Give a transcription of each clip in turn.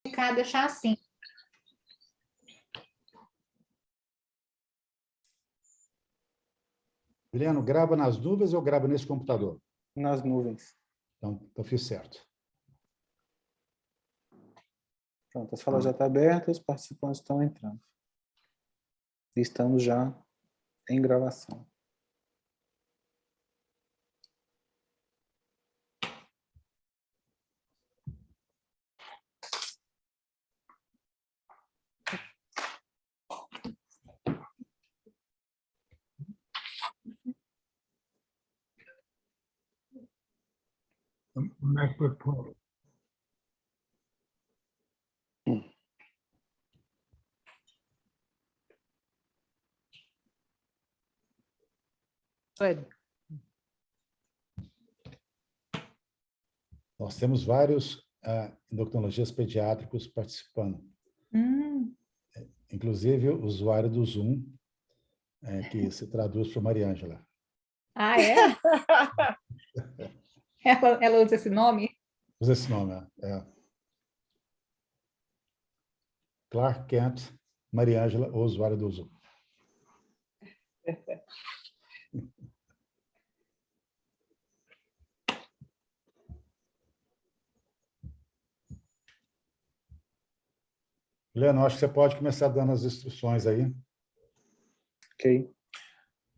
deixar assim. Juliano, grava nas nuvens ou grava nesse computador? Nas nuvens. Então fiz certo. Pronto, a sala já está aberta, os participantes estão entrando. Estamos já em gravação. MacBook Pro. Good. Nós temos vários endocrinologistas pediátricos participando. Inclusive o usuário do Zoom, que se traduz para Mariângela. Ah, é? ela usa esse nome? Usa esse nome, Clark Kent, Mariângela, o usuário do Zoom. Leandro, acho que você pode começar dando as instruções aí. Ok.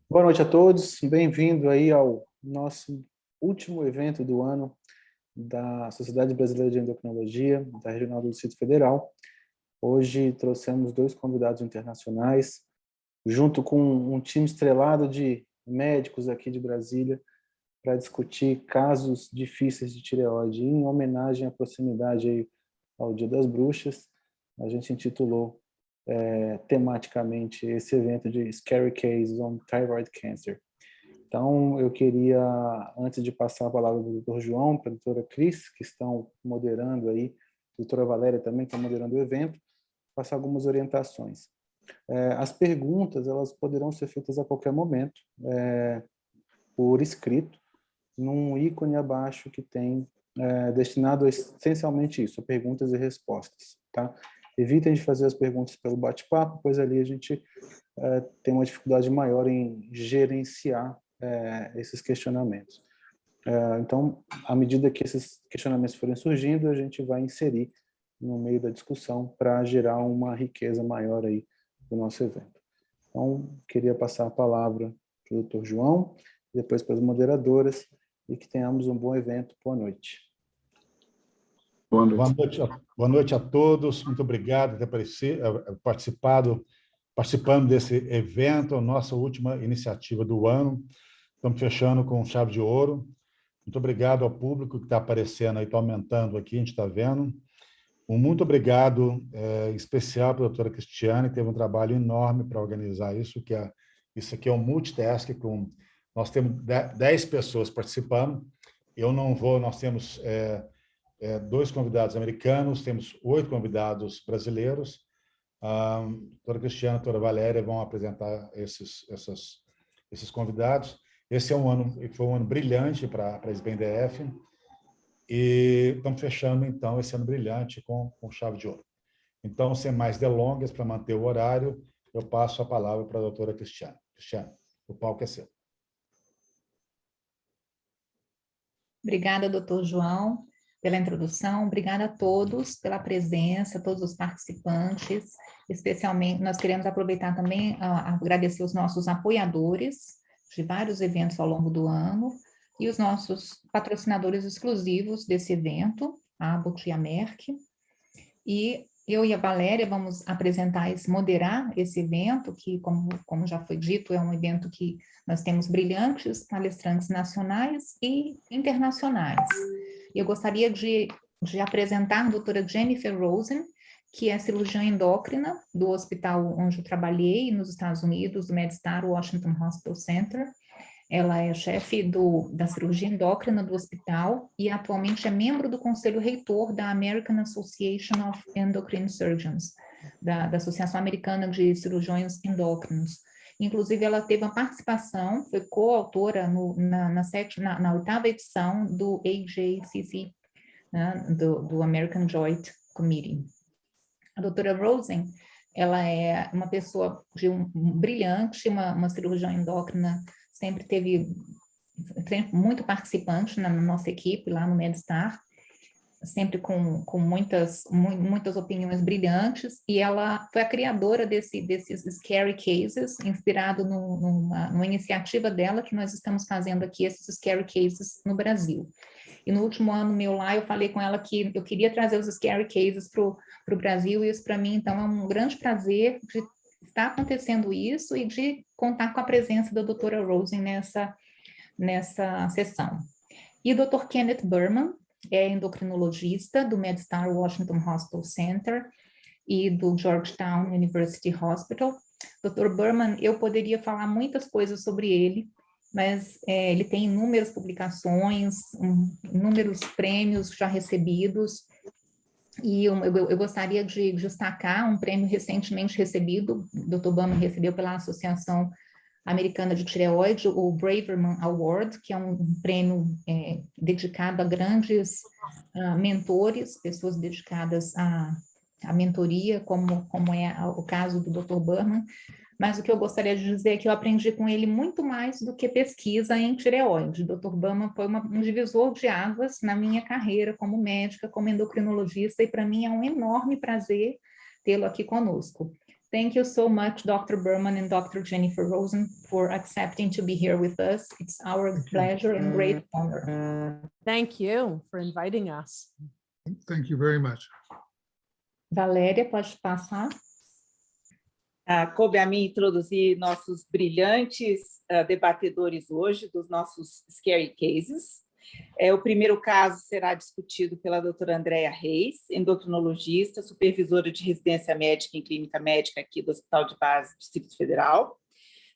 Boa noite a todos. Bem-vindo aí ao nosso último evento do ano da Sociedade Brasileira de Endocrinologia, da Regional do Distrito Federal. Hoje trouxemos 2 convidados internacionais, junto com um time estrelado de médicos aqui de Brasília, para discutir casos difíceis de tireoide. Em homenagem à proximidade aí ao Dia das Bruxas, a gente intitulou tematicamente esse evento de Scary Cases on Thyroid Cancer. Então, eu queria, antes de passar a palavra para o Dr. João, para a doutora Cris, que estão moderando aí, a doutora Valéria também está moderando o evento, passar algumas orientações. As perguntas, elas poderão ser feitas a qualquer momento, por escrito, num ícone abaixo que tem destinado a essencialmente isso, a perguntas e respostas, tá? Evitem de fazer as perguntas pelo bate-papo, pois ali a gente tem uma dificuldade maior em gerenciar esses questionamentos. Então, à medida que esses questionamentos forem surgindo, a gente vai inserir no meio da discussão para gerar uma riqueza maior aí do nosso evento. Então, queria passar a palavra para o Dr. João, depois para as moderadoras, e que tenhamos um bom evento. Boa noite. Boa noite. Boa noite a todos. Muito obrigado por ter participando desse evento, a nossa última iniciativa do ano. Estamos fechando com chave de ouro. Muito obrigado ao público que está aparecendo aí, está aumentando aqui, a gente está vendo. Um muito obrigado especial para a doutora Cristiane, que teve um trabalho enorme para organizar isso, isso aqui é um multitask, nós temos 10 pessoas participando. Nós temos 2 convidados americanos, temos 8 convidados brasileiros. A doutora Cristiane e a doutora Valéria vão apresentar esses convidados. Esse foi um ano brilhante para a SBNDF, e estamos fechando, então, esse ano brilhante com chave de ouro. Então, sem mais delongas, para manter o horário, eu passo a palavra para a doutora Cristiane. Cristiane, o palco é seu. Obrigada, doutor João, pela introdução. Obrigada a todos pela presença, todos os participantes. Especialmente, nós queremos aproveitar também a agradecer os nossos apoiadores de vários eventos ao longo do ano e os nossos patrocinadores exclusivos desse evento, a Abbott e a Merck. E eu e a Valéria vamos moderar esse evento, que, como já foi dito, é um evento que nós temos brilhantes palestrantes nacionais e internacionais. Eu gostaria de apresentar a doutora Jennifer Rosen, que é cirurgiã endócrina do hospital onde eu trabalhei, nos Estados Unidos, do MedStar Washington Hospital Center. Ela é chefe da cirurgia endócrina do hospital e atualmente é membro do conselho reitor da American Association of Endocrine Surgeons, da Associação Americana de Cirurgiões Endócrinos. Inclusive, ela teve a participação, foi coautora na 8ª edição do AJCC, né, do American Joint Committee. A doutora Rosen, ela é uma pessoa brilhante, uma cirurgiã endócrina, sempre muito participante na nossa equipe lá no MedStar, sempre com muitas opiniões brilhantes, e ela foi a criadora desses Scary Cases, inspirado numa iniciativa dela, que nós estamos fazendo aqui, esses Scary Cases no Brasil. E no último ano meu lá, eu falei com ela que eu queria trazer os Scary Cases para o Brasil, e isso para mim, então, é um grande prazer de estar acontecendo isso e de contar com a presença da doutora Rosen nessa sessão. E o Dr. Kenneth Berman, é endocrinologista do MedStar Washington Hospital Center e do Georgetown University Hospital. Dr. Berman, eu poderia falar muitas coisas sobre ele, mas ele tem inúmeras publicações, inúmeros prêmios já recebidos, e eu gostaria de destacar um prêmio recentemente recebido, o Dr. Berman recebeu pela Associação Americana de Tireoide, o Braverman Award, que é um prêmio dedicado a grandes mentores, pessoas dedicadas à mentoria, como é o caso do Dr. Berman. Mas o que eu gostaria de dizer é que eu aprendi com ele muito mais do que pesquisa em tireoide. O Dr. Berman foi um divisor de águas na minha carreira como médica, como endocrinologista, e para mim é um enorme prazer tê-lo aqui conosco. Thank you so much, Dr. Berman and Dr. Jennifer Rosen, for accepting to be here with us. It's our pleasure and great honor. Thank you for inviting us. Thank you very much. Valéria, pode passar. Coube a mim introduzir nossos brilhantes debatedores hoje, dos nossos Scary Cases. O primeiro caso será discutido pela doutora Andréa Reis, endocrinologista, supervisora de residência médica em clínica médica aqui do Hospital de Base do Distrito Federal.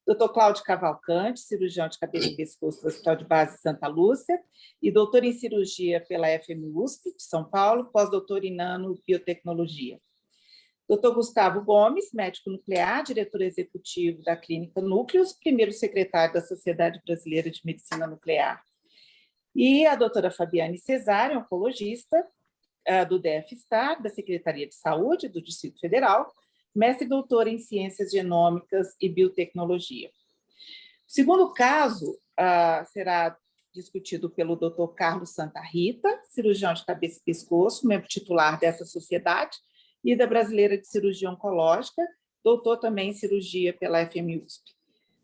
Doutor Cláudio Cavalcante, cirurgião de cabeça e pescoço do Hospital de Base Santa Lúcia, e doutor em cirurgia pela FMUSP de São Paulo, pós-doutor em nanobiotecnologia. Dr. Gustavo Gomes, médico nuclear, diretor executivo da Clínica Núcleos, primeiro secretário da Sociedade Brasileira de Medicina Nuclear. E a doutora Fabiane Cesare, oncologista do DF-STAR, da Secretaria de Saúde do Distrito Federal, mestre e doutora em Ciências Genômicas e Biotecnologia. O segundo caso será discutido pelo Dr. Carlos Santa Rita, cirurgião de cabeça e pescoço, membro titular dessa sociedade, e da Brasileira de Cirurgia Oncológica, doutor também em cirurgia pela FMUSP.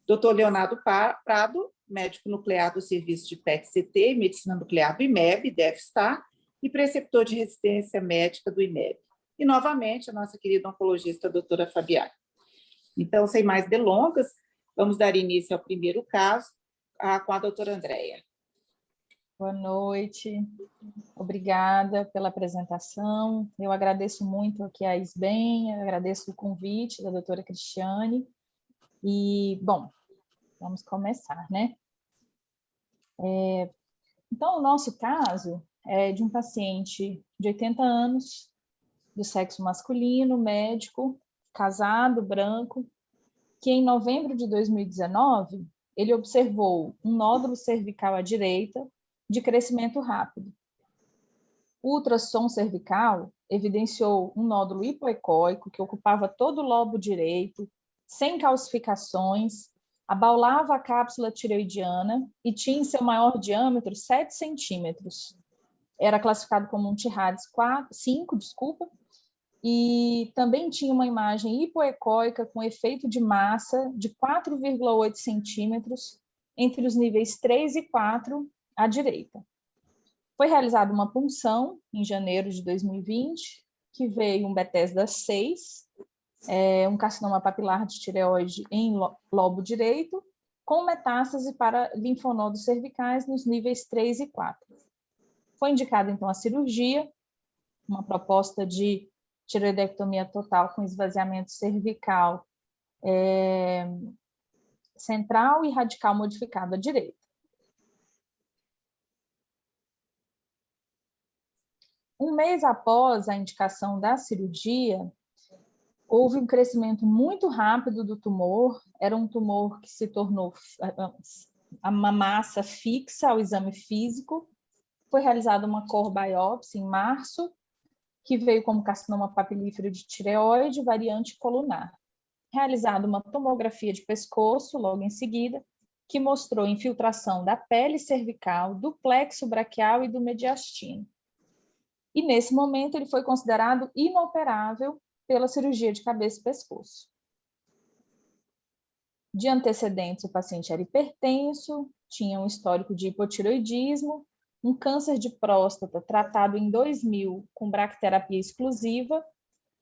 Dr. Leonardo Prado, médico nuclear do Serviço de PET-CT e Medicina Nuclear do IMEB, DF-STAR, e preceptor de residência médica do IMEB. E, novamente, a nossa querida oncologista, a doutora Fabiane. Então, sem mais delongas, vamos dar início ao primeiro caso, com a doutora Andréa. Boa noite, obrigada pela apresentação. Eu agradeço muito aqui a ISBEM, agradeço o convite da doutora Cristiane. E, bom, vamos começar, né? Então, o nosso caso é de um paciente de 80 anos, do sexo masculino, médico, casado, branco, que em novembro de 2019, ele observou um nódulo cervical à direita, de crescimento rápido. O ultrassom cervical evidenciou um nódulo hipoecóico que ocupava todo o lobo direito, sem calcificações, abaulava a cápsula tireoidiana e tinha em seu maior diâmetro 7 centímetros. Era classificado como um TIRADS 5, e também tinha uma imagem hipoecóica com efeito de massa de 4,8 centímetros entre os níveis 3 e 4 à direita. Foi realizada uma punção em janeiro de 2020, que veio um Bethesda 6, um carcinoma papilar de tireoide em lobo direito, com metástase para linfonodos cervicais nos níveis 3 e 4. Foi indicada, então, a cirurgia, uma proposta de tireoidectomia total com esvaziamento cervical central e radical modificado à direita. Um mês após a indicação da cirurgia, houve um crescimento muito rápido do tumor, era um tumor que se tornou uma massa fixa ao exame físico, foi realizada uma core biopsy em março, que veio como carcinoma papilífero de tireoide, variante colunar. Realizada uma tomografia de pescoço logo em seguida, que mostrou infiltração da pele cervical, do plexo braquial e do mediastino. E nesse momento ele foi considerado inoperável pela cirurgia de cabeça e pescoço. De antecedentes, o paciente era hipertenso, tinha um histórico de hipotireoidismo, um câncer de próstata tratado em 2000 com bracterapia exclusiva,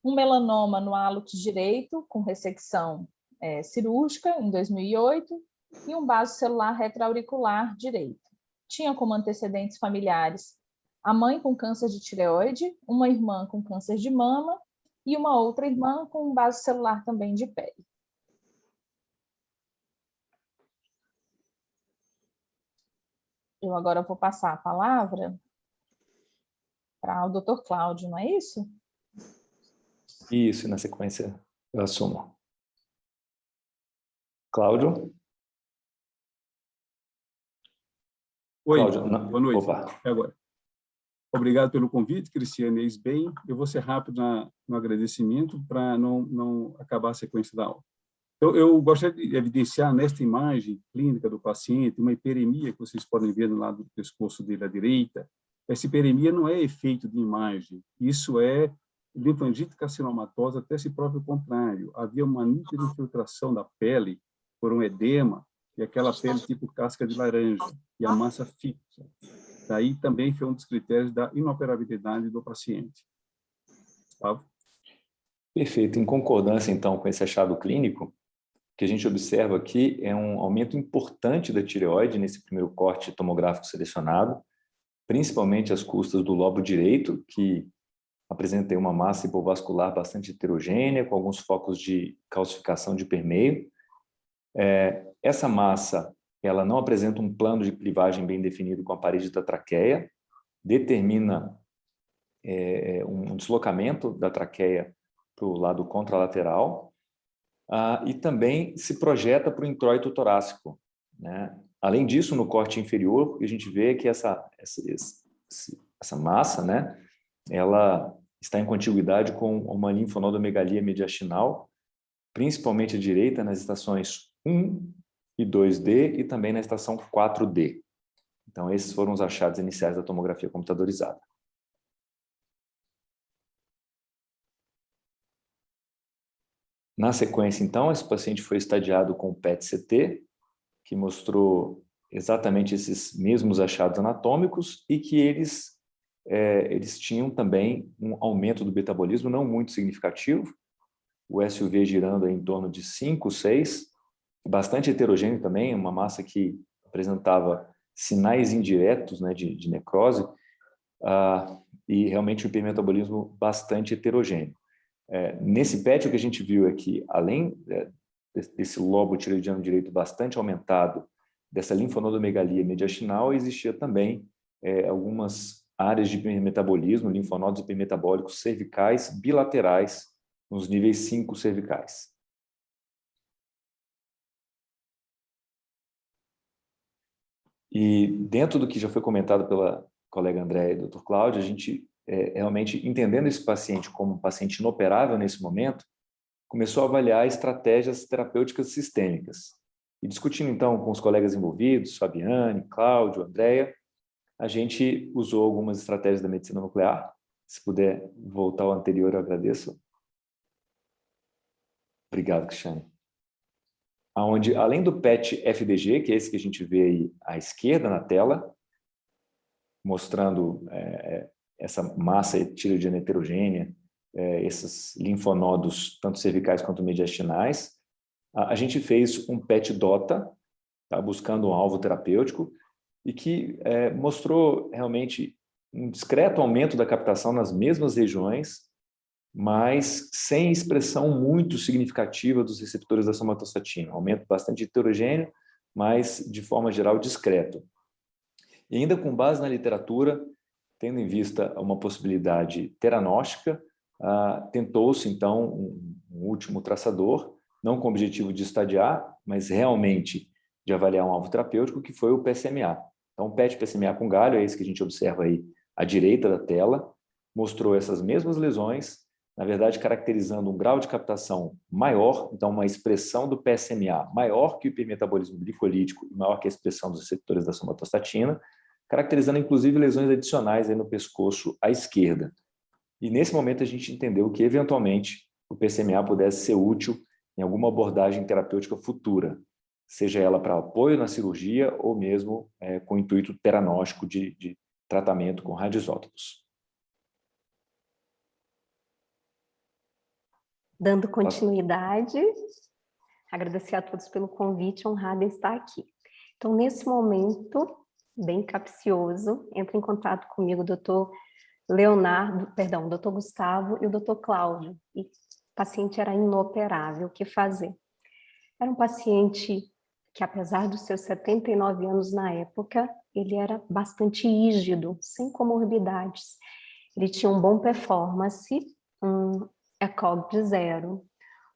um melanoma no hálux direito com ressecção cirúrgica em 2008 e um vaso celular retroauricular direito. Tinha como antecedentes familiares a mãe com câncer de tireoide, uma irmã com câncer de mama e uma outra irmã com um vaso celular também de pele. Eu agora vou passar a palavra para o Dr. Cláudio, não é isso? Isso, e na sequência eu assumo. Cláudio? Oi, Cláudio, boa noite. Opa. É agora. Obrigado pelo convite, Cristiane Eisbem. Eu vou ser rápido no agradecimento para não acabar a sequência da aula. Eu gostaria de evidenciar nesta imagem clínica do paciente uma hiperemia que vocês podem ver no lado do pescoço dele à direita. Essa hiperemia não é efeito de imagem, isso é linfangite carcinomatosa, até se próprio contrário. Havia uma nítida infiltração da pele por um edema e aquela pele tipo casca de laranja e a massa fixa. Daí também foi um dos critérios da inoperabilidade do paciente. Gustavo? Perfeito. Em concordância, então, com esse achado clínico, o que a gente observa aqui é um aumento importante da tireoide nesse primeiro corte tomográfico selecionado, principalmente às custas do lobo direito, que apresenta uma massa hipovascular bastante heterogênea, com alguns focos de calcificação de permeio. Essa massa, ela não apresenta um plano de clivagem bem definido com a parede da traqueia, determina um deslocamento da traqueia para o lado contralateral, e também se projeta para o introito torácico, né? Além disso, no corte inferior, a gente vê que essa massa, né, ela está em contiguidade com uma linfonodomegalia mediastinal, principalmente à direita nas estações 1 e 2D e também na estação 4D. Então, esses foram os achados iniciais da tomografia computadorizada. Na sequência, então, esse paciente foi estadiado com PET-CT, que mostrou exatamente esses mesmos achados anatômicos e que eles tinham também um aumento do metabolismo não muito significativo, o SUV girando em torno de 5, 6, bastante heterogêneo também, uma massa que apresentava sinais indiretos, né, de necrose, e realmente um hipermetabolismo bastante heterogêneo. Nesse PET, o que a gente viu é que, além desse lobo tireoidiano direito bastante aumentado, dessa linfonodomegalia mediastinal, existia também algumas áreas de hipermetabolismo, linfonodos hipermetabólicos cervicais bilaterais, nos níveis 5 cervicais. E dentro do que já foi comentado pela colega Andréa e Dr. Cláudio, a gente, realmente, entendendo esse paciente como um paciente inoperável nesse momento, começou a avaliar estratégias terapêuticas sistêmicas. E discutindo, então, com os colegas envolvidos, Fabiane, Cláudio, Andréa, a gente usou algumas estratégias da medicina nuclear. Se puder voltar ao anterior, eu agradeço. Obrigado, Cristiane. Onde, além do PET-FDG, que é esse que a gente vê aí à esquerda na tela, mostrando essa massa tireoidiana heterogênea, esses linfonodos, tanto cervicais quanto mediastinais, a gente fez um PET-DOTA, tá, buscando um alvo terapêutico, e que mostrou realmente um discreto aumento da captação nas mesmas regiões, mas sem expressão muito significativa dos receptores da somatostatina. Aumento bastante heterogêneo, mas de forma geral discreto. E ainda com base na literatura, tendo em vista uma possibilidade teranóstica, tentou-se então um último traçador, não com o objetivo de estadiar, mas realmente de avaliar um alvo terapêutico, que foi o PSMA. Então, o PET-PSMA com galho é esse que a gente observa aí à direita da tela, mostrou essas mesmas lesões, na verdade caracterizando um grau de captação maior, então uma expressão do PSMA maior que o hipermetabolismo glicolítico e maior que a expressão dos receptores da somatostatina, caracterizando inclusive lesões adicionais aí no pescoço à esquerda. E nesse momento a gente entendeu que eventualmente o PSMA pudesse ser útil em alguma abordagem terapêutica futura, seja ela para apoio na cirurgia ou mesmo com intuito teranóstico de tratamento com radioisótopos. Dando continuidade, agradecer a todos pelo convite, honrada em estar aqui. Então, nesse momento, bem capcioso, entra em contato comigo o doutor Gustavo e o doutor Cláudio, e o paciente era inoperável, o que fazer? Era um paciente que, apesar dos seus 79 anos na época, ele era bastante rígido, sem comorbidades. Ele tinha um bom performance, um ECOG de 0,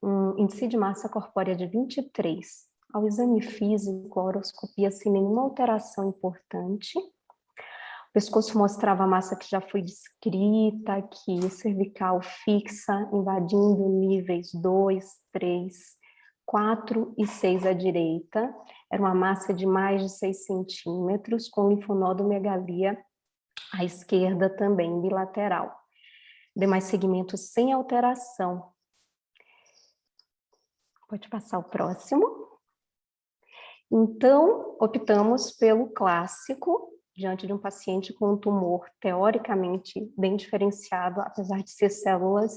um índice de massa corpórea de 23. Ao exame físico, a horoscopia sem nenhuma alteração importante. O pescoço mostrava a massa que já foi descrita aqui, cervical fixa, invadindo níveis 2, 3, 4 e 6 à direita. Era uma massa de mais de 6 centímetros, com linfonodomegalia à esquerda também, bilateral. Demais segmentos sem alteração. Pode passar o próximo. Então, optamos pelo clássico, diante de um paciente com um tumor teoricamente bem diferenciado, apesar de ser células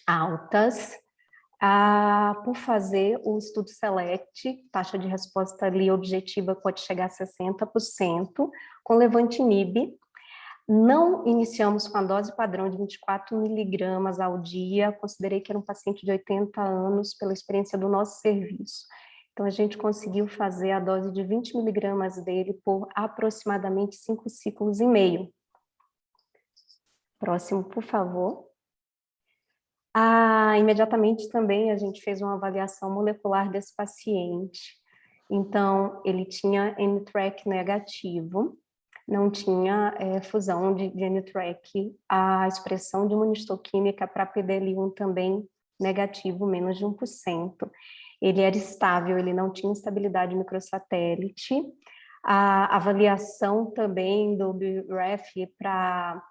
altas, por fazer o estudo SELECT, taxa de resposta ali objetiva pode chegar a 60%, com levantinib. Não iniciamos com a dose padrão de 24 miligramas ao dia, considerei que era um paciente de 80 anos pela experiência do nosso serviço. Então, a gente conseguiu fazer a dose de 20 miligramas dele por aproximadamente 5 ciclos e meio. Próximo, por favor. Imediatamente também a gente fez uma avaliação molecular desse paciente. Então, ele tinha NTRK negativo, não tinha fusão de NTRK, a expressão de imunistoquímica para PDL1 também negativo, menos de 1%. Ele era estável, ele não tinha instabilidade microsatélite. A avaliação também do BRAF para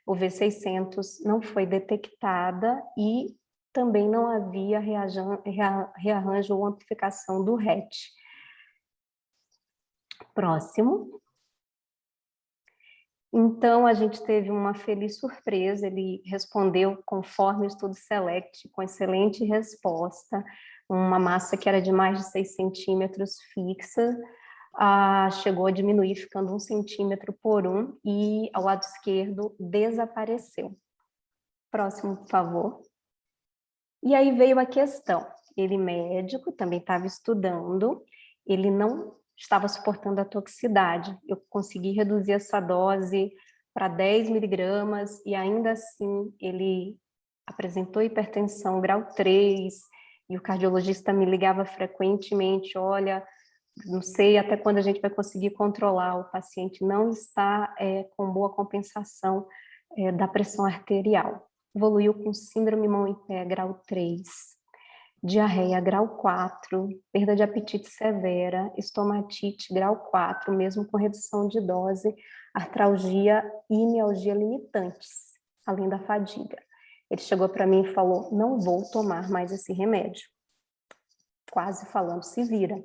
o V600 não foi detectada e também não havia rearranjo ou amplificação do RET. Próximo. Então, a gente teve uma feliz surpresa, ele respondeu conforme o estudo SELECT, com excelente resposta, uma massa que era de mais de 6 centímetros fixa, chegou a diminuir, ficando 1 centímetro por 1, e ao lado esquerdo desapareceu. Próximo, por favor. E aí veio a questão, ele médico, também estava estudando, ele não estava suportando a toxicidade. Eu consegui reduzir essa dose para 10 miligramas e ainda assim ele apresentou hipertensão grau 3 e o cardiologista me ligava frequentemente, olha, não sei até quando a gente vai conseguir controlar, o paciente não está com boa compensação da pressão arterial. Evoluiu com síndrome mão em pé grau 3. Diarreia grau 4, perda de apetite severa, estomatite grau 4, mesmo com redução de dose, artralgia e mialgia limitantes, além da fadiga. Ele chegou para mim e falou, não vou tomar mais esse remédio. Quase falando, se vira.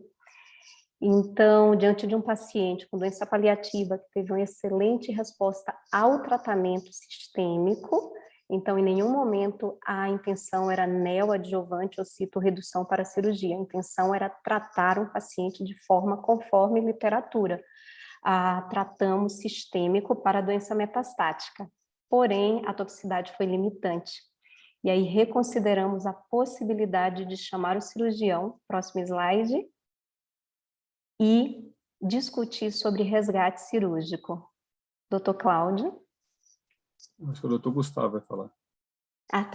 Então, diante de um paciente com doença paliativa que teve uma excelente resposta ao tratamento sistêmico, então, em nenhum momento a intenção era neoadjuvante ou citorredução para a cirurgia. A intenção era tratar um paciente de forma conforme literatura. Tratamos sistêmico para a doença metastática. Porém, a toxicidade foi limitante. E aí reconsideramos a possibilidade de chamar o cirurgião, próximo slide, e discutir sobre resgate cirúrgico. Dr. Cláudio? Acho que o doutor Gustavo vai falar. Tá.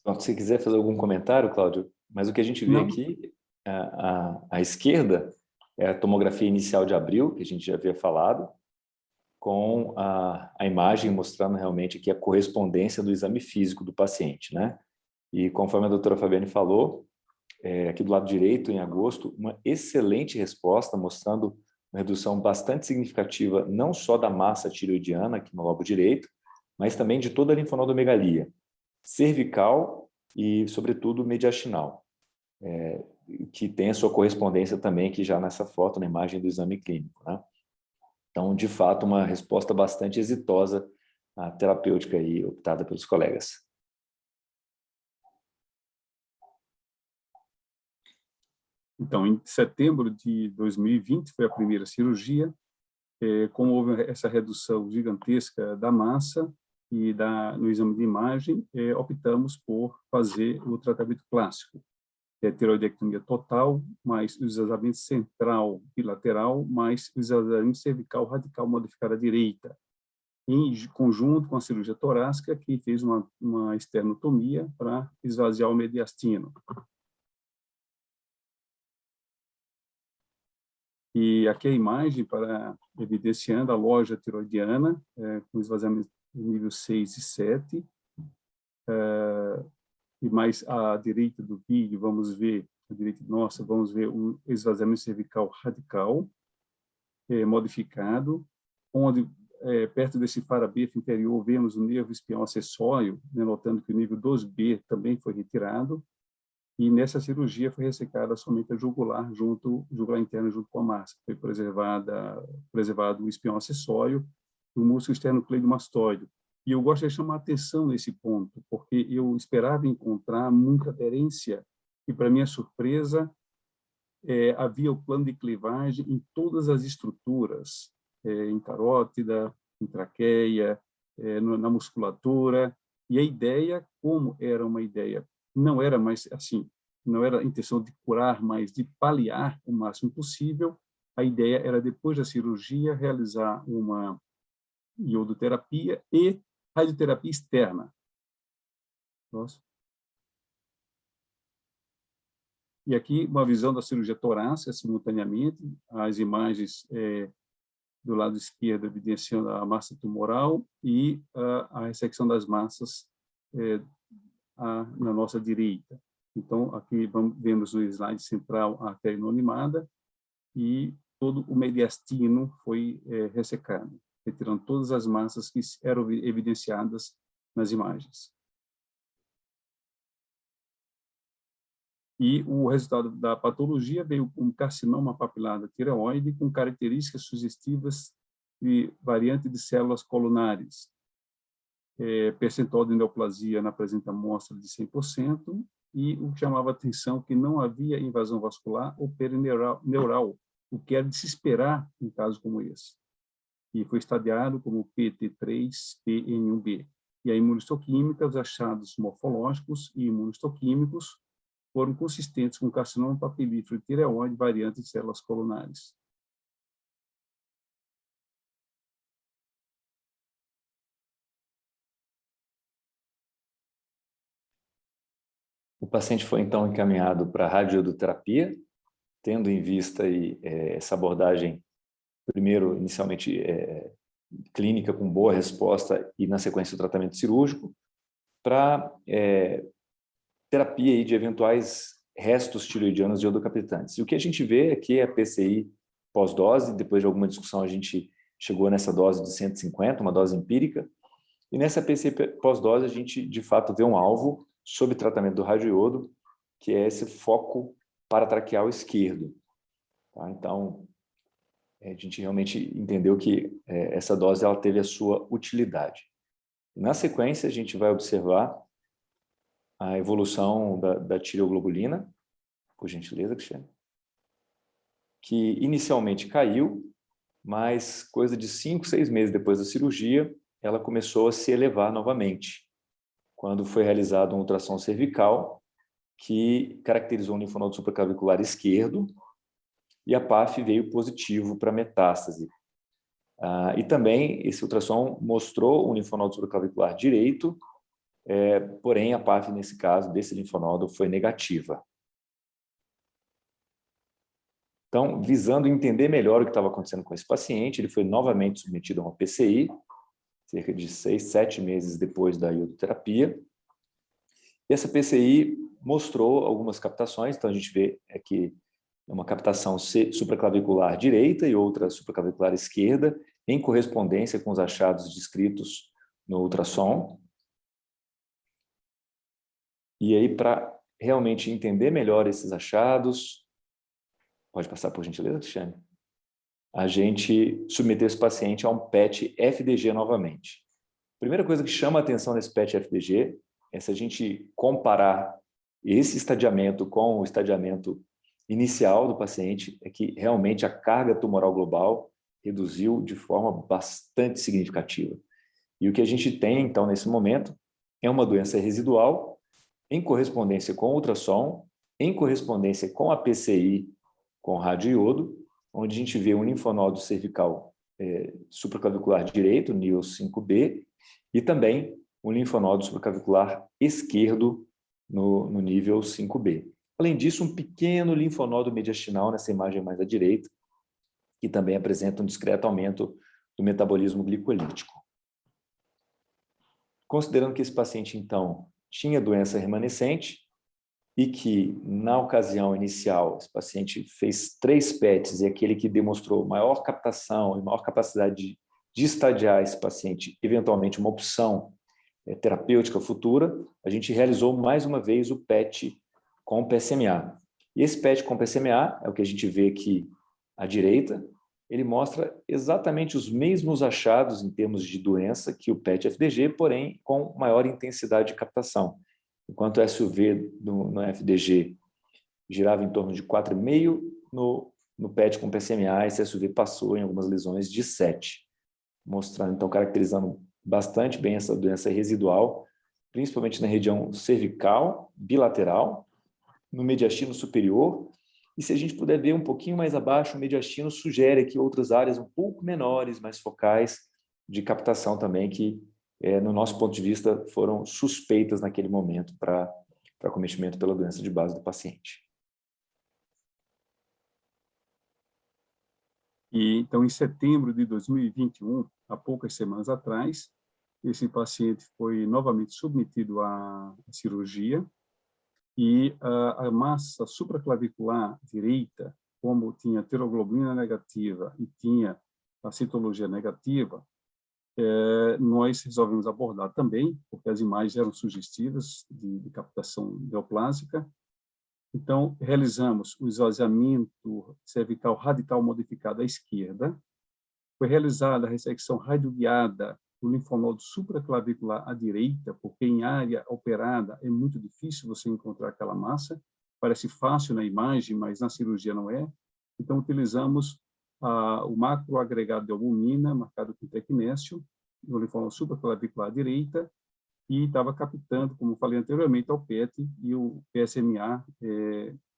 Então, se quiser fazer algum comentário, Cláudio, mas o que a gente vê aqui, à esquerda, é a tomografia inicial de abril, que a gente já havia falado. com a imagem mostrando realmente aqui a correspondência do exame físico do paciente, né? E conforme a doutora Fabiane falou, aqui do lado direito, em agosto, uma excelente resposta, mostrando uma redução bastante significativa, não só da massa tireoidiana aqui no lobo direito, mas também de toda a linfonodomegalia, cervical e, sobretudo, mediastinal, que tem a sua correspondência também aqui já nessa foto, na imagem do exame clínico, né? Então, de fato, uma resposta bastante exitosa à terapêutica aí optada pelos colegas. Então, em setembro de 2020, foi a primeira cirurgia. Como houve essa redução gigantesca da massa e no exame de imagem, optamos por fazer o tratamento clássico. Tireoidectomia total, mais o desasamento central e lateral, mais o desasamento cervical radical modificado à direita, em conjunto com a cirurgia torácica, que fez uma esternotomia para esvaziar o mediastino. E aqui a imagem para evidenciando a loja tiroidiana, com esvaziamento nível 6 e 7. E mais à direita do vídeo, vamos ver, à direita nossa, vamos ver um esvaziamento cervical radical, modificado, onde, perto desse parabefe inferior, vemos o nervo espião acessório, né, notando que o nível 2B também foi retirado, e nessa cirurgia foi ressecada somente a jugular interna junto com a massa. Foi preservado o espião acessório e o músculo esternocleidomastoide. E eu gosto de chamar a atenção nesse ponto, porque eu esperava encontrar muita aderência e, para minha surpresa, havia o plano de clivagem em todas as estruturas, em carótida, em traqueia, na musculatura. E a ideia, como era uma ideia, não era mais assim, não era a intenção de curar, mas de paliar o máximo possível. A ideia era, depois da cirurgia, realizar uma iodoterapia e radioterapia externa. Nossa. E aqui uma visão da cirurgia torácica simultaneamente, as imagens do lado esquerdo evidenciando a massa tumoral e a ressecção das massas na nossa direita. Então, aqui vemos no slide central a artéria não animada e todo o mediastino foi ressecado, retirando todas as massas que eram evidenciadas nas imagens. E o resultado da patologia veio com carcinoma papilar da tireoide, com características sugestivas de variante de células colunares. Percentual de neoplasia na presente amostra de 100%, e o que chamava a atenção que não havia invasão vascular ou perineural, o que era de se esperar em casos como esse. E foi estadiado como PT3-PN1B. E a imunistoquímica, os achados morfológicos e imunistoquímicos foram consistentes com carcinoma papilífero de tireoide, variante de células colunares. O paciente foi, então, encaminhado para a radioiodoterapia, tendo em vista aí, essa abordagem, primeiro, inicialmente, clínica, com boa resposta, e, na sequência, o tratamento cirúrgico, para terapia aí de eventuais restos tireoidianos de iodocapitantes. E o que a gente vê é que a PCI pós-dose, depois de alguma discussão, a gente chegou nessa dose de 150, uma dose empírica, e nessa PCI pós-dose a gente, de fato, vê um alvo sob tratamento do radioiodo, que é esse foco paratraqueal esquerdo. Tá? Então, a gente realmente entendeu que essa dose ela teve a sua utilidade. Na sequência, a gente vai observar a evolução da tireoglobulina, por gentileza, Cristiane, que inicialmente caiu, mas coisa de 5, 6 meses depois da cirurgia, ela começou a se elevar novamente, quando foi realizado um ultrassom cervical que caracterizou o linfonodo supraclavicular esquerdo e a PAF veio positivo para metástase. E também esse ultrassom mostrou um linfonodo supraclavicular direito, porém a PAF, nesse caso, desse linfonodo foi negativa. Então, visando entender melhor o que estava acontecendo com esse paciente, ele foi novamente submetido a uma PCI, cerca de 6, 7 meses depois da iodoterapia. E essa PCI mostrou algumas captações, então a gente vê aqui uma captação supraclavicular direita e outra supraclavicular esquerda, em correspondência com os achados descritos no ultrassom. E aí, para realmente entender melhor esses achados, pode passar por gentileza, Cristiane? A gente submeteu esse paciente a um PET FDG novamente. A primeira coisa que chama a atenção nesse PET FDG é se a gente comparar esse estadiamento com o estadiamento inicial do paciente, é que realmente a carga tumoral global reduziu de forma bastante significativa. E o que a gente tem, então, nesse momento, é uma doença residual em correspondência com o ultrassom, em correspondência com a PCI com radioiodo, onde a gente vê um linfonodo cervical supraclavicular direito, NIOS 5B, e também um linfonodo supraclavicular esquerdo no nível 5B. Além disso, um pequeno linfonodo mediastinal nessa imagem mais à direita, que também apresenta um discreto aumento do metabolismo glicolítico. Considerando que esse paciente, então, tinha doença remanescente e que, na ocasião inicial, esse paciente fez 3 PETs e aquele que demonstrou maior captação e maior capacidade de estadiar esse paciente, eventualmente uma opção terapêutica futura, a gente realizou mais uma vez o PET com PSMA. E esse PET com PSMA é o que a gente vê aqui à direita, ele mostra exatamente os mesmos achados em termos de doença que o PET FDG, porém com maior intensidade de captação. Enquanto o SUV no FDG girava em torno de 4,5, no PET com PSMA, esse SUV passou em algumas lesões de 7, mostrando, então, caracterizando bastante bem essa doença residual, principalmente na região cervical, bilateral, no mediastino superior, e se a gente puder ver um pouquinho mais abaixo, o mediastino sugere aqui outras áreas um pouco menores, mais focais, de captação também, que, no nosso ponto de vista, foram suspeitas naquele momento para acometimento pela doença de base do paciente. E, então, em setembro de 2021, há poucas semanas atrás, esse paciente foi novamente submetido à cirurgia e a massa supraclavicular direita, como tinha tiroglobulina negativa e tinha a citologia negativa, nós resolvemos abordar também, porque as imagens eram sugestivas de captação neoplásica. Então, realizamos o esvaziamento cervical radical modificado à esquerda, foi realizada a ressecção radioguiada do linfonodo supraclavicular à direita, porque em área operada é muito difícil você encontrar aquela massa, parece fácil na imagem, mas na cirurgia não é. Então, utilizamos o macroagregado de albumina, marcado com tecnécio, no linfonodo supraclavicular à direita, e estava captando, como falei anteriormente, ao PET e o PSMA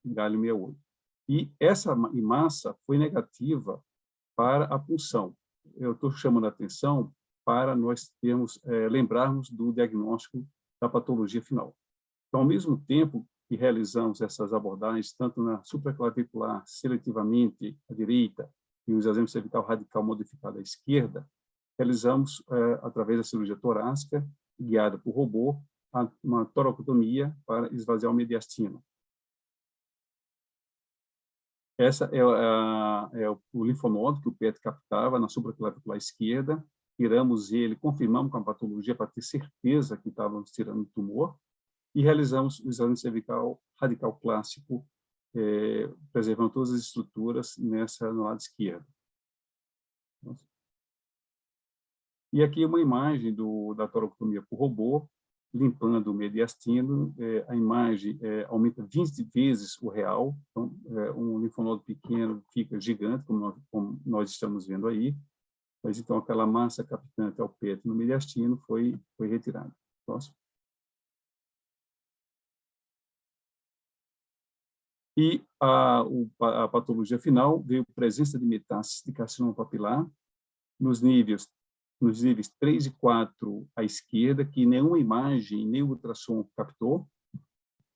galho 68. E essa massa foi negativa para a punção. Eu estou chamando a atenção para nós lembrarmos do diagnóstico da patologia final. Então, ao mesmo tempo que realizamos essas abordagens, tanto na supraclavicular, seletivamente à direita, e o exame cervical radical modificado à esquerda, realizamos, através da cirurgia torácica, guiada por robô, uma toracotomia para esvaziar o mediastino. Essa é o linfonodo que o PET captava na supraclavicular esquerda. Tiramos ele, confirmamos com a patologia para ter certeza que estávamos tirando o tumor e realizamos o exame cervical radical clássico, preservando todas as estruturas no lado esquerdo. E aqui uma imagem da toracotomia por robô, limpando o mediastino. A imagem aumenta 20 vezes o real. Então, um linfonodo pequeno fica gigante, como nós estamos vendo aí. Mas, então, aquela massa captante ao PET no mediastino foi retirada. Próximo. E a patologia final veio presença de metástase de carcinoma papilar nos níveis 3 e 4 à esquerda, que nenhuma imagem, nem ultrassom captou,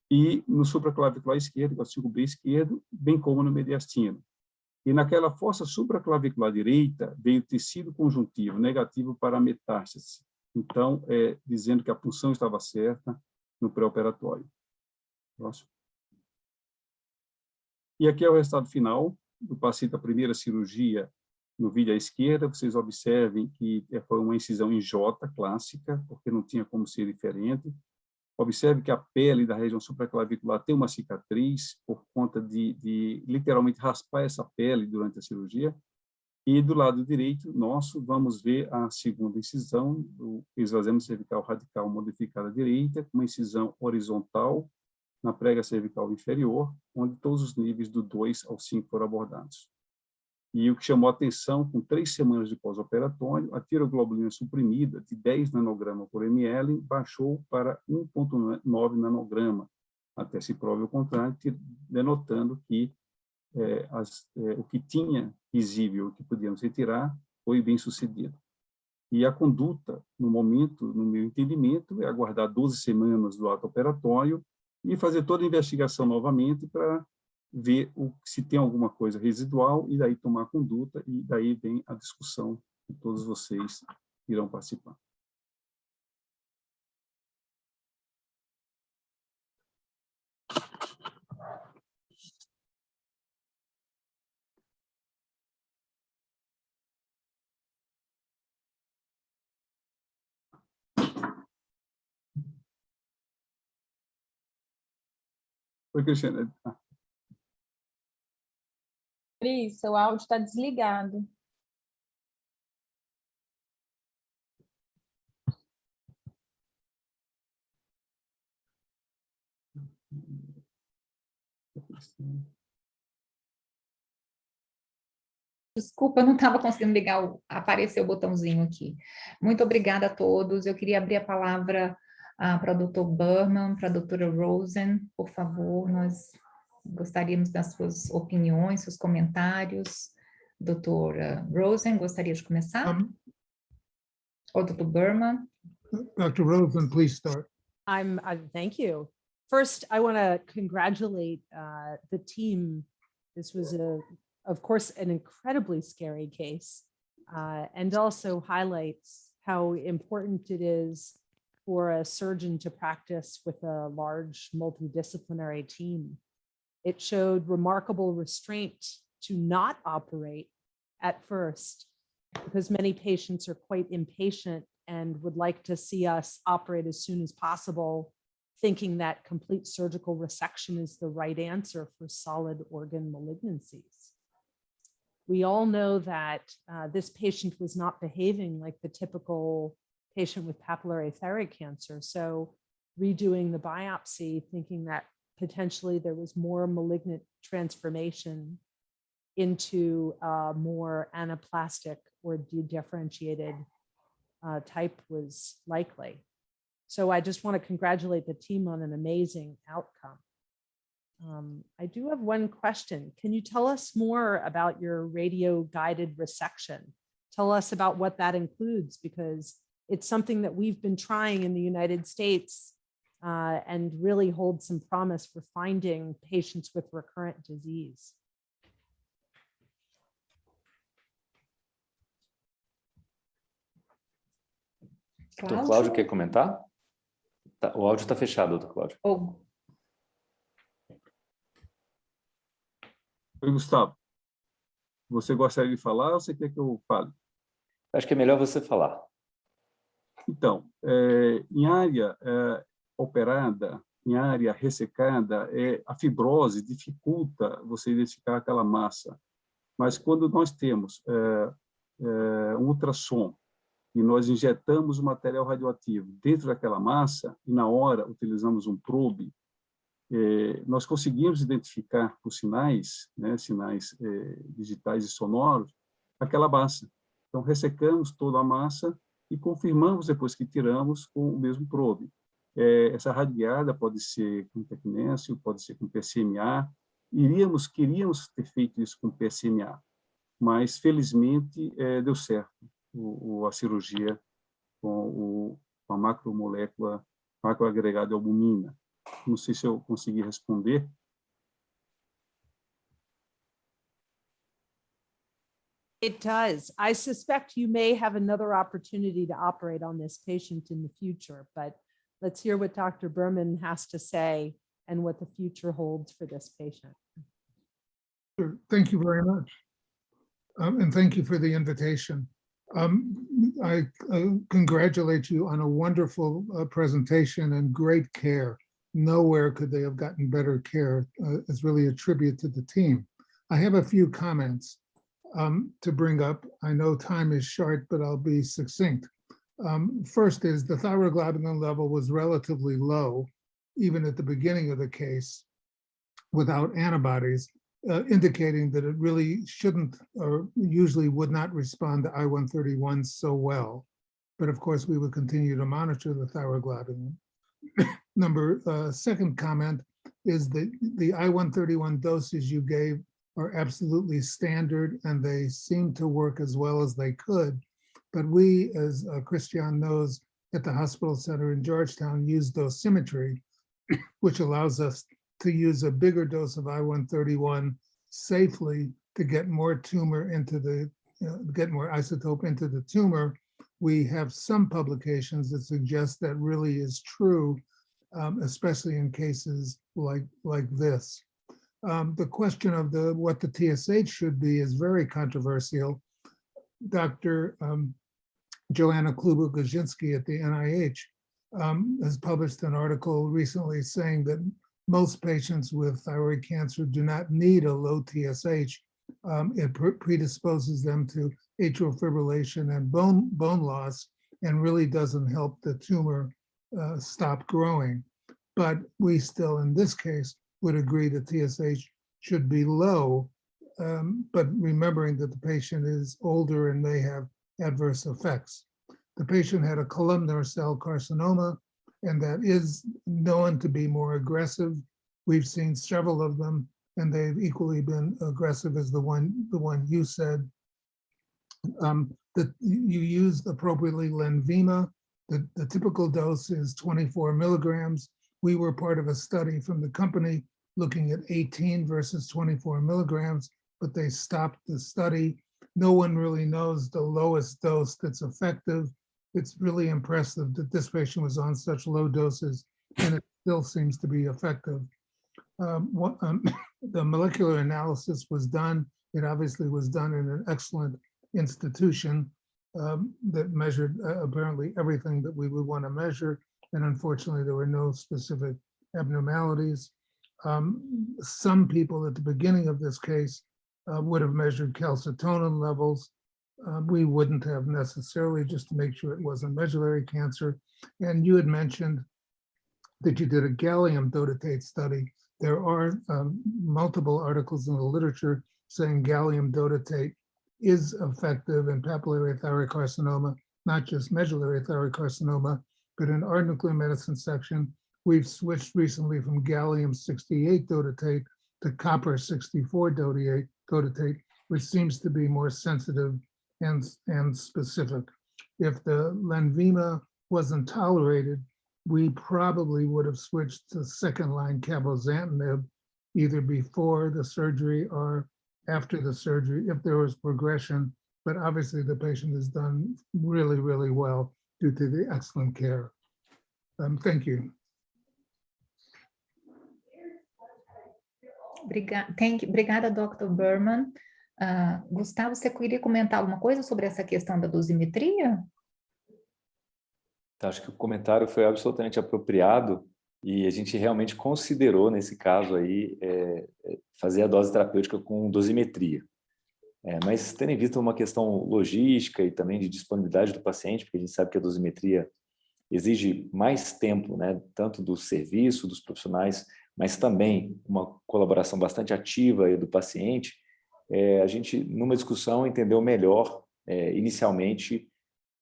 e no supraclavicular esquerdo, que é o 5B esquerdo, bem como no mediastino. E naquela fossa supraclavicular direita veio tecido conjuntivo negativo para metástase. Então, dizendo que a punção estava certa no pré-operatório. Próximo. E aqui é o resultado final do paciente da primeira cirurgia. No vídeo à esquerda, vocês observem que foi uma incisão em J clássica, porque não tinha como ser diferente. Observe que a pele da região supraclavicular tem uma cicatriz por conta de literalmente raspar essa pele durante a cirurgia. E do lado direito nosso, vamos ver a segunda incisão do esvaziamento cervical radical modificada direita, com uma incisão horizontal na prega cervical inferior, onde todos os níveis do 2 ao 5 foram abordados. E o que chamou a atenção, com 3 semanas de pós-operatório, a tiroglobulina suprimida de 10 nanogramas por ml baixou para 1,9 nanograma, até se prove o contrário, denotando que o que tinha visível, o que podíamos retirar, foi bem sucedido. E a conduta, no momento, no meu entendimento, é aguardar 12 semanas do ato operatório e fazer toda a investigação novamente para ver se tem alguma coisa residual e daí tomar conduta, e daí vem a discussão que todos vocês irão participar. Oi, Cristiana. Cris, seu áudio está desligado. Desculpa, eu não estava conseguindo ligar, apareceu o botãozinho aqui. Muito obrigada a todos. Eu queria abrir a palavra para o Dr. Berman, para a doutora Rosen, por favor. Nós gostaríamos das suas opiniões, seus comentários. Doutora Rosen, gostaria de começar? Ou Dr. Berman? Dr. Rosen, please start. Thank you. First, I want to congratulate the team. This was of course, an incredibly scary case, and also highlights how important it is for a surgeon to practice with a large multidisciplinary team. It showed remarkable restraint to not operate at first, because many patients are quite impatient and would like to see us operate as soon as possible, thinking that complete surgical resection is the right answer for solid organ malignancies. We all know that this patient was not behaving like the typical patient with papillary thyroid cancer. So redoing the biopsy, thinking that potentially there was more malignant transformation into a more anaplastic or dedifferentiated type was likely. So I just want to congratulate the team on an amazing outcome. I do have one question. Can you tell us more about your radio-guided resection? Tell us about what that includes, because it's something that we've been trying in the United States and really holds some promise for finding patients with recurrent disease. Dr. Cláudio quer comentar? Tá, o áudio está fechado, Dr. Cláudio. Oi, Gustavo. Você gostaria de falar ou você quer que eu fale? Acho que é melhor você falar. Então, em área operada, em área ressecada, a fibrose dificulta você identificar aquela massa. Mas quando nós temos um ultrassom e nós injetamos o material radioativo dentro daquela massa e na hora utilizamos um probe, nós conseguimos identificar por sinais, né, sinais digitais e sonoros, aquela massa. Então, ressecamos toda a massa e confirmamos depois que tiramos com o mesmo probe. Essa radiada pode ser com tecnésio, pode ser com PSMA. Queríamos ter feito isso com PSMA, mas felizmente deu certo a cirurgia com a macromolécula, macroagregado de albumina. Não sei se eu consegui responder. It does. I suspect you may have another opportunity to operate on this patient in the future, but let's hear what Dr. Berman has to say and what the future holds for this patient. Sure. Thank you very much. And thank you for the invitation. I congratulate you on a wonderful presentation and great care. Nowhere could they have gotten better care. It's really a tribute to the team. I have a few comments to bring up. I know time is short, but I'll be succinct. First is the thyroglobulin level was relatively low, even at the beginning of the case, without antibodies, indicating that it really shouldn't or usually would not respond to I-131 so well. But of course, we would continue to monitor the thyroglobulin. Second comment is that the I-131 doses you gave are absolutely standard and they seem to work as well as they could. But we, as Christian knows, at the hospital center in Georgetown, use dosimetry, which allows us to use a bigger dose of I-131 safely to get more tumor into the, get more isotope into the tumor. We have some publications that suggest that really is true, especially in cases like this. The question of what the TSH should be is very controversial. Dr. Joanna Kluber-Gojinski at the NIH has published an article recently saying that most patients with thyroid cancer do not need a low TSH. It predisposes them to atrial fibrillation and bone loss and really doesn't help the tumor stop growing. But we still, in this case, would agree that TSH should be low, but remembering that the patient is older and may have adverse effects. The patient had a columnar cell carcinoma, and that is known to be more aggressive. We've seen several of them, and they've equally been aggressive as the one you said. That you used appropriately Lenvima. The typical dose is 24 milligrams. We were part of a study from the company looking at 18 versus 24 milligrams, but they stopped the study. No one really knows the lowest dose that's effective. It's really impressive that this patient was on such low doses and it still seems to be effective. The molecular analysis was done. It obviously was done in an excellent institution that measured apparently everything that we would want to measure. And unfortunately, there were no specific abnormalities. Some people at the beginning of this case would have measured calcitonin levels. We wouldn't have necessarily, just to make sure it wasn't medullary cancer. And you had mentioned that you did a gallium dotatate study. There are multiple articles in the literature saying gallium dotatate is effective in papillary thyroid carcinoma, not just medullary thyroid carcinoma, but in our nuclear medicine section, we've switched recently from gallium-68 dotatate to copper-64 dotatate, which seems to be more sensitive and specific. If the Lenvima wasn't tolerated, we probably would have switched to second-line cabozantinib either before the surgery or after the surgery if there was progression, but obviously the patient has done really, really well due to the excellent care. Thank you. Obrigada, Dr. Berman. Gustavo, você queria comentar alguma coisa sobre essa questão da dosimetria? Acho que o comentário foi absolutamente apropriado e a gente realmente considerou, nesse caso aí, fazer a dose terapêutica com dosimetria. Mas tendo em vista uma questão logística e também de disponibilidade do paciente, porque a gente sabe que a dosimetria exige mais tempo, né, tanto do serviço, dos profissionais, mas também uma colaboração bastante ativa do paciente, a gente, numa discussão, entendeu melhor, inicialmente,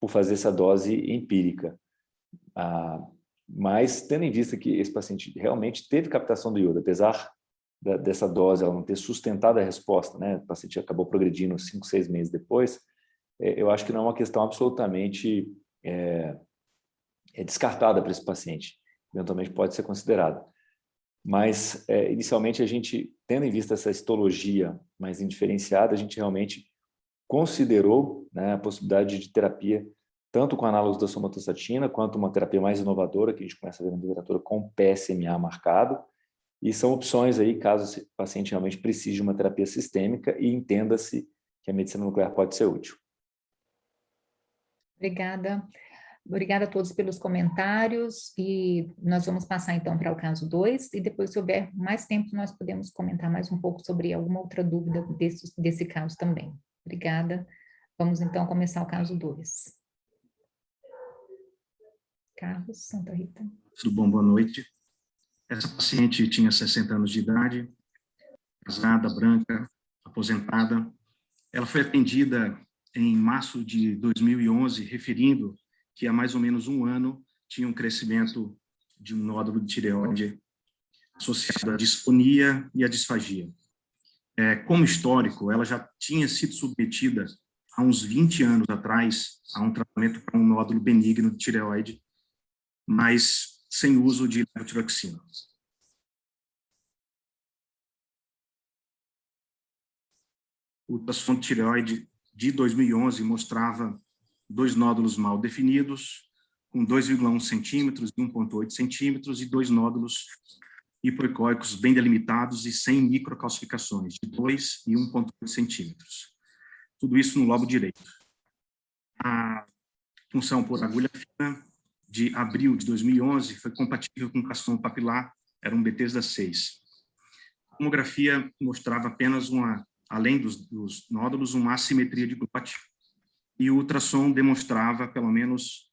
por fazer essa dose empírica. Mas, tendo em vista que esse paciente realmente teve captação do iodo, apesar dessa dose ela não ter sustentado a resposta, né, o paciente acabou progredindo 5, 6 meses depois, eu acho que não é uma questão absolutamente descartada para esse paciente. Eventualmente pode ser considerada. Mas, inicialmente, a gente, tendo em vista essa histologia mais indiferenciada, a gente realmente considerou, né, a possibilidade de terapia tanto com análogos da somatostatina, quanto uma terapia mais inovadora, que a gente começa a ver na literatura, com PSMA marcado, e são opções aí, caso o paciente realmente precise de uma terapia sistêmica e entenda-se que a medicina nuclear pode ser útil. Obrigada. Obrigada a todos pelos comentários, e nós vamos passar então para o caso 2, e depois, se houver mais tempo, nós podemos comentar mais um pouco sobre alguma outra dúvida desse caso também. Obrigada. Vamos então começar o caso 2. Carlos, Santa Rita. Tudo bom? Boa noite. Essa paciente tinha 60 anos de idade, casada, branca, aposentada. Ela foi atendida em março de 2011, referindo que há mais ou menos um ano tinha um crescimento de um nódulo de tireoide associado à disfonia e à disfagia. Como histórico, ela já tinha sido submetida há uns 20 anos atrás a um tratamento para um nódulo benigno de tireoide, mas sem uso de levotiroxina. O ultrassom de tireoide de 2011 mostrava 2 nódulos mal definidos, com 2,1 centímetros e 1,8 centímetros, e 2 nódulos hipoecóicos bem delimitados e sem microcalcificações, de 2 e 1,8 centímetros. Tudo isso no lobo direito. A punção por agulha fina de abril de 2011 foi compatível com carcinoma papilar, era um Bethesda 6. A tomografia mostrava apenas além dos nódulos, uma assimetria de glote, e o ultrassom demonstrava, pelo menos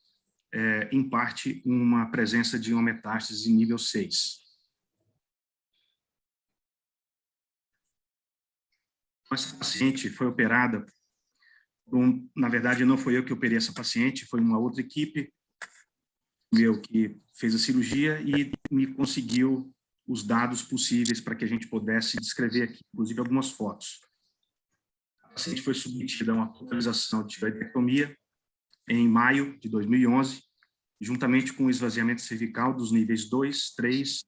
em parte, uma presença de uma metástase em nível 6. Essa paciente foi operada, na verdade não foi eu que operei essa paciente, foi uma outra equipe meu que fez a cirurgia e me conseguiu os dados possíveis para que a gente pudesse descrever aqui, inclusive algumas fotos. A paciente foi submetida a uma totalização de tireoidectomia em maio de 2011, juntamente com o esvaziamento cervical dos níveis 2, 3,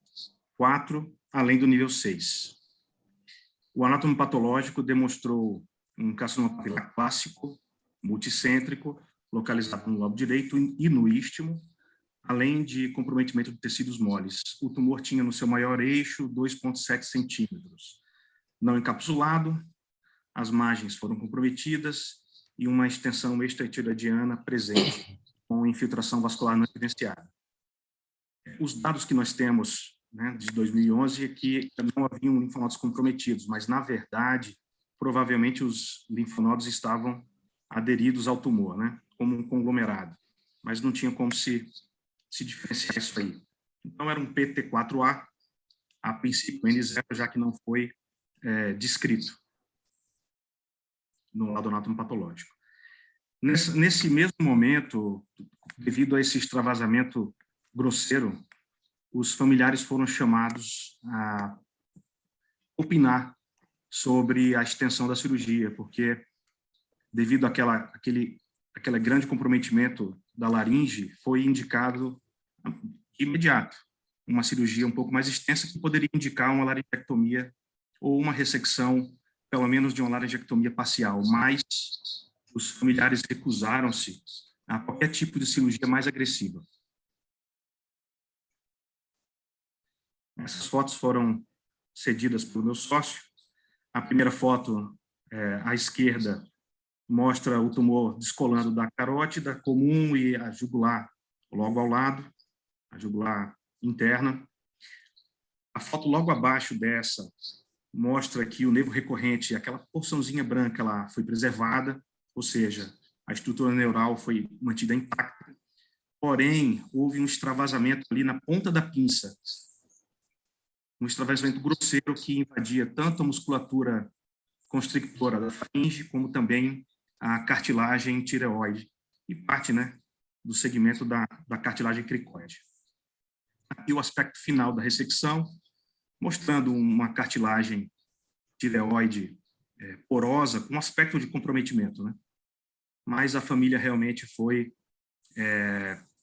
4, além do nível 6. O anátomo patológico demonstrou um carcinoma papilar clássico, multicêntrico, localizado no lobo direito e no istmo, além de comprometimento de tecidos moles. O tumor tinha no seu maior eixo 2,7 centímetros. Não encapsulado, as margens foram comprometidas e uma extensão extratiroidiana presente, com infiltração vascular não evidenciada. Os dados que nós temos, né, de 2011 é que não haviam linfonodos comprometidos, mas, na verdade, provavelmente os linfonodos estavam aderidos ao tumor, né, como um conglomerado, mas não tinha como se diferenciar isso aí. Então, era um PT4A, a princípio N0, já que não foi descrito no lado anátomo patológico. Nesse mesmo momento, devido a esse extravasamento grosseiro, os familiares foram chamados a opinar sobre a extensão da cirurgia, porque, devido àquele grande comprometimento da laringe, foi indicado de imediato uma cirurgia um pouco mais extensa, que poderia indicar uma laringectomia ou uma ressecção, pelo menos de uma laringectomia parcial, mas os familiares recusaram-se a qualquer tipo de cirurgia mais agressiva. Essas fotos foram cedidas pelo meu sócio. A primeira foto, à esquerda, mostra o tumor descolando da carótida comum e a jugular logo ao lado, a jugular interna. A foto logo abaixo dessa mostra que o nervo recorrente, aquela porçãozinha branca lá, foi preservada, ou seja, a estrutura neural foi mantida intacta, porém, houve um extravasamento ali na ponta da pinça, um extravasamento grosseiro que invadia tanto a musculatura constrictora da faringe, como também a cartilagem tireoide e parte, né, do segmento da cartilagem cricoide. Aqui o aspecto final da ressecção, mostrando uma cartilagem tireoide porosa, com aspecto de comprometimento, né? Mas a família realmente foi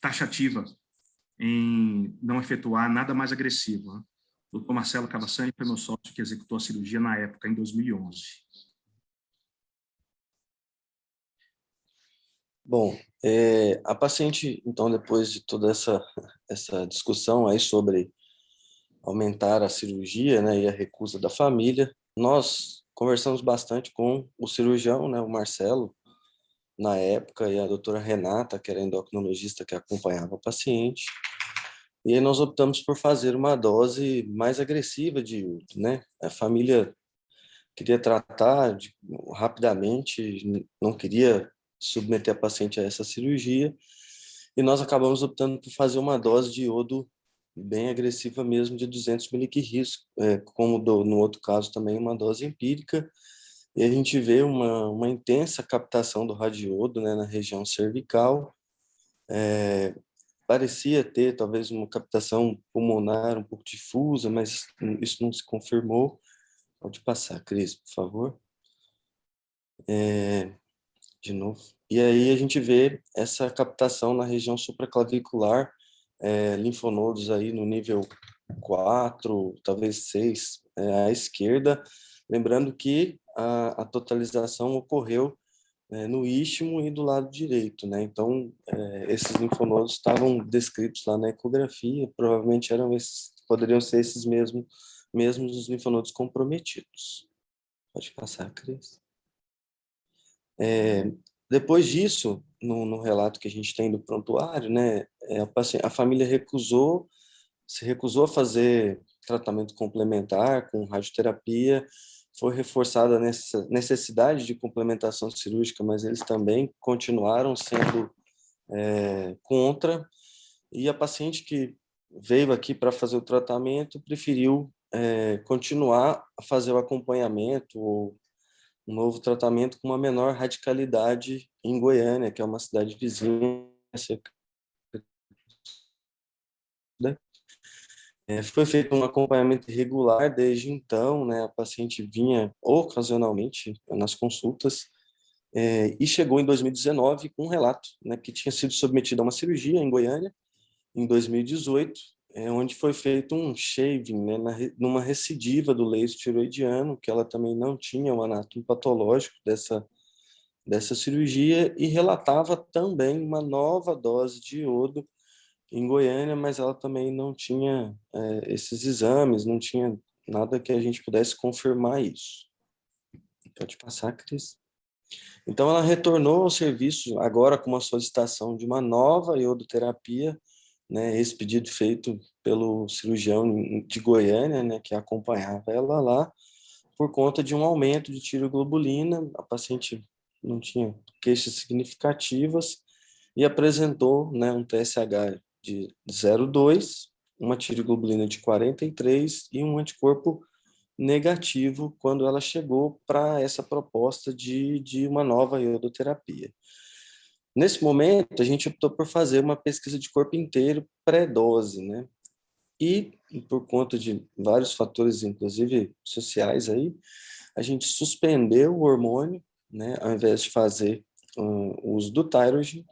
taxativa em não efetuar nada mais agressivo, né? O Dr. Marcelo Cavassani foi meu sócio que executou a cirurgia na época, em 2011. Bom, a paciente, então, depois de toda essa discussão aí sobre aumentar a cirurgia, né, e a recusa da família, nós conversamos bastante com o cirurgião, né, o Marcelo, na época, e a doutora Renata, que era endocrinologista que acompanhava a paciente, e aí nós optamos por fazer uma dose mais agressiva de iodo, né? A família queria tratar rapidamente, não queria submeter a paciente a essa cirurgia, e nós acabamos optando por fazer uma dose de iodo bem agressiva mesmo, de 200 miliquirris, como no outro caso também uma dose empírica, e a gente vê uma intensa captação do radiodo, né, na região cervical. Parecia ter talvez uma captação pulmonar um pouco difusa, mas isso não se confirmou. Pode passar, Cris, por favor. De novo. E aí a gente vê essa captação na região supraclavicular, linfonodos aí no nível 4, talvez 6, à esquerda. Lembrando que a totalização ocorreu no istmo e do lado direito, né? Então, esses linfonodos estavam descritos lá na ecografia, provavelmente poderiam ser esses mesmos os linfonodos comprometidos. Pode passar, Cris. Depois disso, no relato que a gente tem do prontuário, né, a família se recusou a fazer tratamento complementar com radioterapia, foi reforçada a necessidade de complementação cirúrgica, mas eles também continuaram sendo contra, e a paciente que veio aqui para fazer o tratamento preferiu continuar a fazer o acompanhamento ou um novo tratamento com uma menor radicalidade em Goiânia, que é uma cidade vizinha. Foi feito um acompanhamento regular desde então, né? A paciente vinha ocasionalmente nas consultas, e chegou em 2019 com um relato, né, que tinha sido submetida a uma cirurgia em Goiânia, em 2018, onde foi feito um shaving, né, numa recidiva do leito tiroidiano, que ela também não tinha um anátomo patológico dessa cirurgia, e relatava também uma nova dose de iodo em Goiânia, mas ela também não tinha esses exames, não tinha nada que a gente pudesse confirmar isso. Pode passar, Cris. Então, ela retornou ao serviço agora com uma solicitação de uma nova iodoterapia, né, esse pedido feito pelo cirurgião de Goiânia, né, que acompanhava ela lá, por conta de um aumento de tiroglobulina. A paciente não tinha queixas significativas e apresentou, né, um TSH de 0,2, uma tiroglobulina de 43 e um anticorpo negativo quando ela chegou para essa proposta de uma nova iodoterapia. Nesse momento, a gente optou por fazer uma pesquisa de corpo inteiro pré-dose, né? E, por conta de vários fatores, inclusive sociais aí, a gente suspendeu o hormônio, né? Ao invés de fazer o uso do Thyrogen,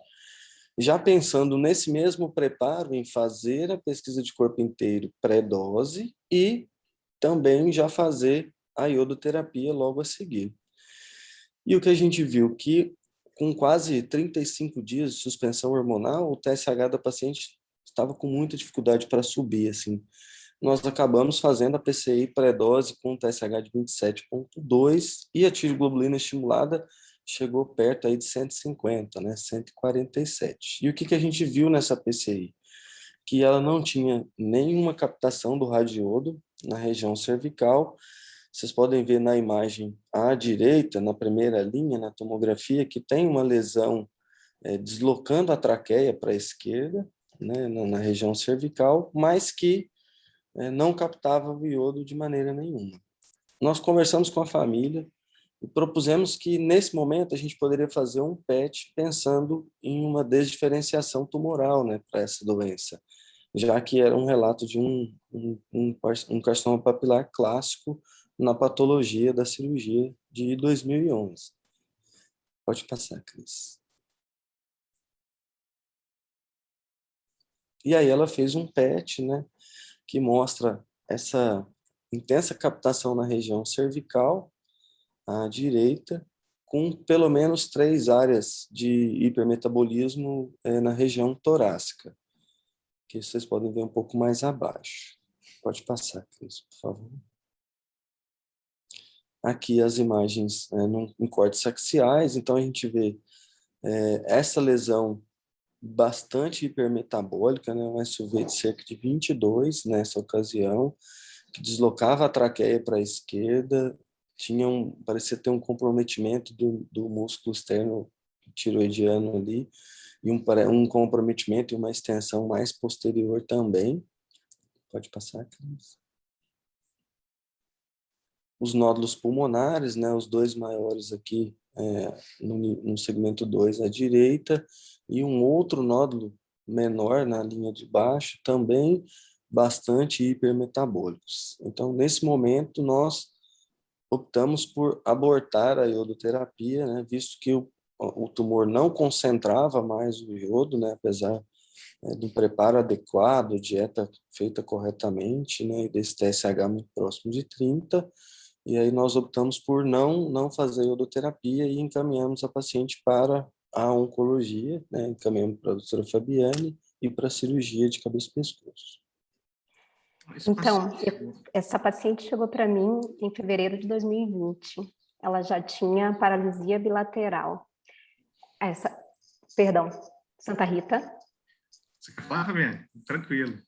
já pensando nesse mesmo preparo em fazer a pesquisa de corpo inteiro pré-dose e também já fazer a iodoterapia logo a seguir. E o que a gente viu que com quase 35 dias de suspensão hormonal, o TSH da paciente estava com muita dificuldade para subir, assim. Nós acabamos fazendo a PCI pré-dose com TSH de 27,2 e a tiroglobulina estimulada chegou perto aí de 150, né, 147. E o que a gente viu nessa PCI? Que ela não tinha nenhuma captação do radiodo na região cervical. Vocês podem ver na imagem à direita, na primeira linha, na tomografia, que tem uma lesão deslocando a traqueia para a esquerda, né, na região cervical, mas que não captava o iodo de maneira nenhuma. Nós conversamos com a família e propusemos que, nesse momento, a gente poderia fazer um PET pensando em uma desdiferenciação tumoral, né, para essa doença, já que era um relato de um carcinoma papilar clássico na patologia da cirurgia de 2011. Pode passar, Cris. E aí ela fez um PET, né, que mostra essa intensa captação na região cervical, à direita, com pelo menos 3 áreas de hipermetabolismo na região torácica, que vocês podem ver um pouco mais abaixo. Pode passar, Cris, por favor. Aqui as imagens em cortes axiais, então a gente vê essa lesão bastante hipermetabólica, né, um SUV de cerca de 22 nessa ocasião, que deslocava a traqueia para a esquerda, parecia ter um comprometimento do músculo externo tiroidiano ali, e um comprometimento e uma extensão mais posterior também. Pode passar, Cris. Os nódulos pulmonares, né, os 2 maiores aqui no segmento 2 à direita, e um outro nódulo menor na linha de baixo, também bastante hipermetabólicos. Então, nesse momento, nós optamos por abortar a iodoterapia, né, visto que o tumor não concentrava mais o iodo, né, apesar do preparo adequado, dieta feita corretamente, né, e desse TSH muito próximo de 30, e aí nós optamos por não fazer iodoterapia e encaminhamos a paciente para a oncologia, né, encaminhamos para a doutora Fabiane e para a cirurgia de cabeça e pescoço. Então, essa paciente chegou para mim em fevereiro de 2020. Ela já tinha paralisia bilateral. Perdão, Santa Rita. Você quer falar, Fabiane? Tranquilo.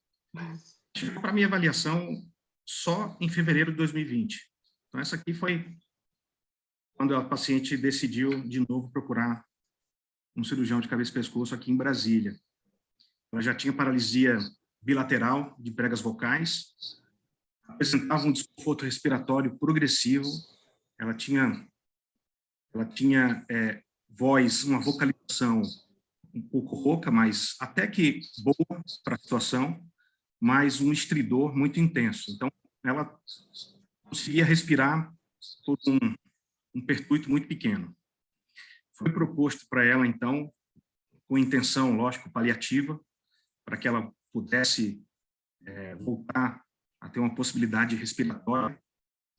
Chegou para minha avaliação só em fevereiro de 2020. Então, essa aqui foi quando a paciente decidiu de novo procurar um cirurgião de cabeça e pescoço aqui em Brasília. Ela já tinha paralisia bilateral de pregas vocais, apresentava um desconforto respiratório progressivo, ela tinha voz, uma vocalização um pouco rouca, mas até que boa para a situação, mas um estridor muito intenso. Então, ela conseguia respirar por um pertuito muito pequeno. Foi proposto para ela, então, com intenção, lógico, paliativa, para que ela pudesse voltar a ter uma possibilidade respiratória,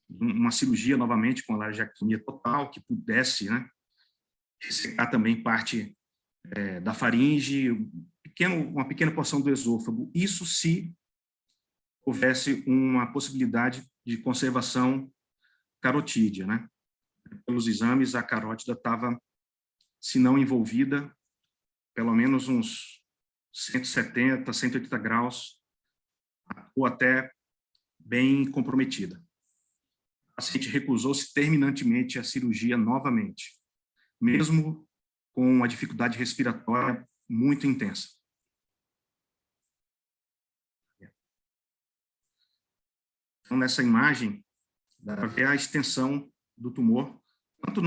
uma cirurgia novamente com laringectomia total, que pudesse, né, ressecar também parte da faringe, uma pequena porção do esôfago. Isso se houvesse uma possibilidade de conservação carotídea, né? Pelos exames, a carótida estava, se não envolvida, pelo menos uns 170, 180 graus, ou até bem comprometida. A paciente recusou-se terminantemente a cirurgia novamente, mesmo com uma dificuldade respiratória muito intensa. Então, nessa imagem, dá para ver a extensão do tumor, tanto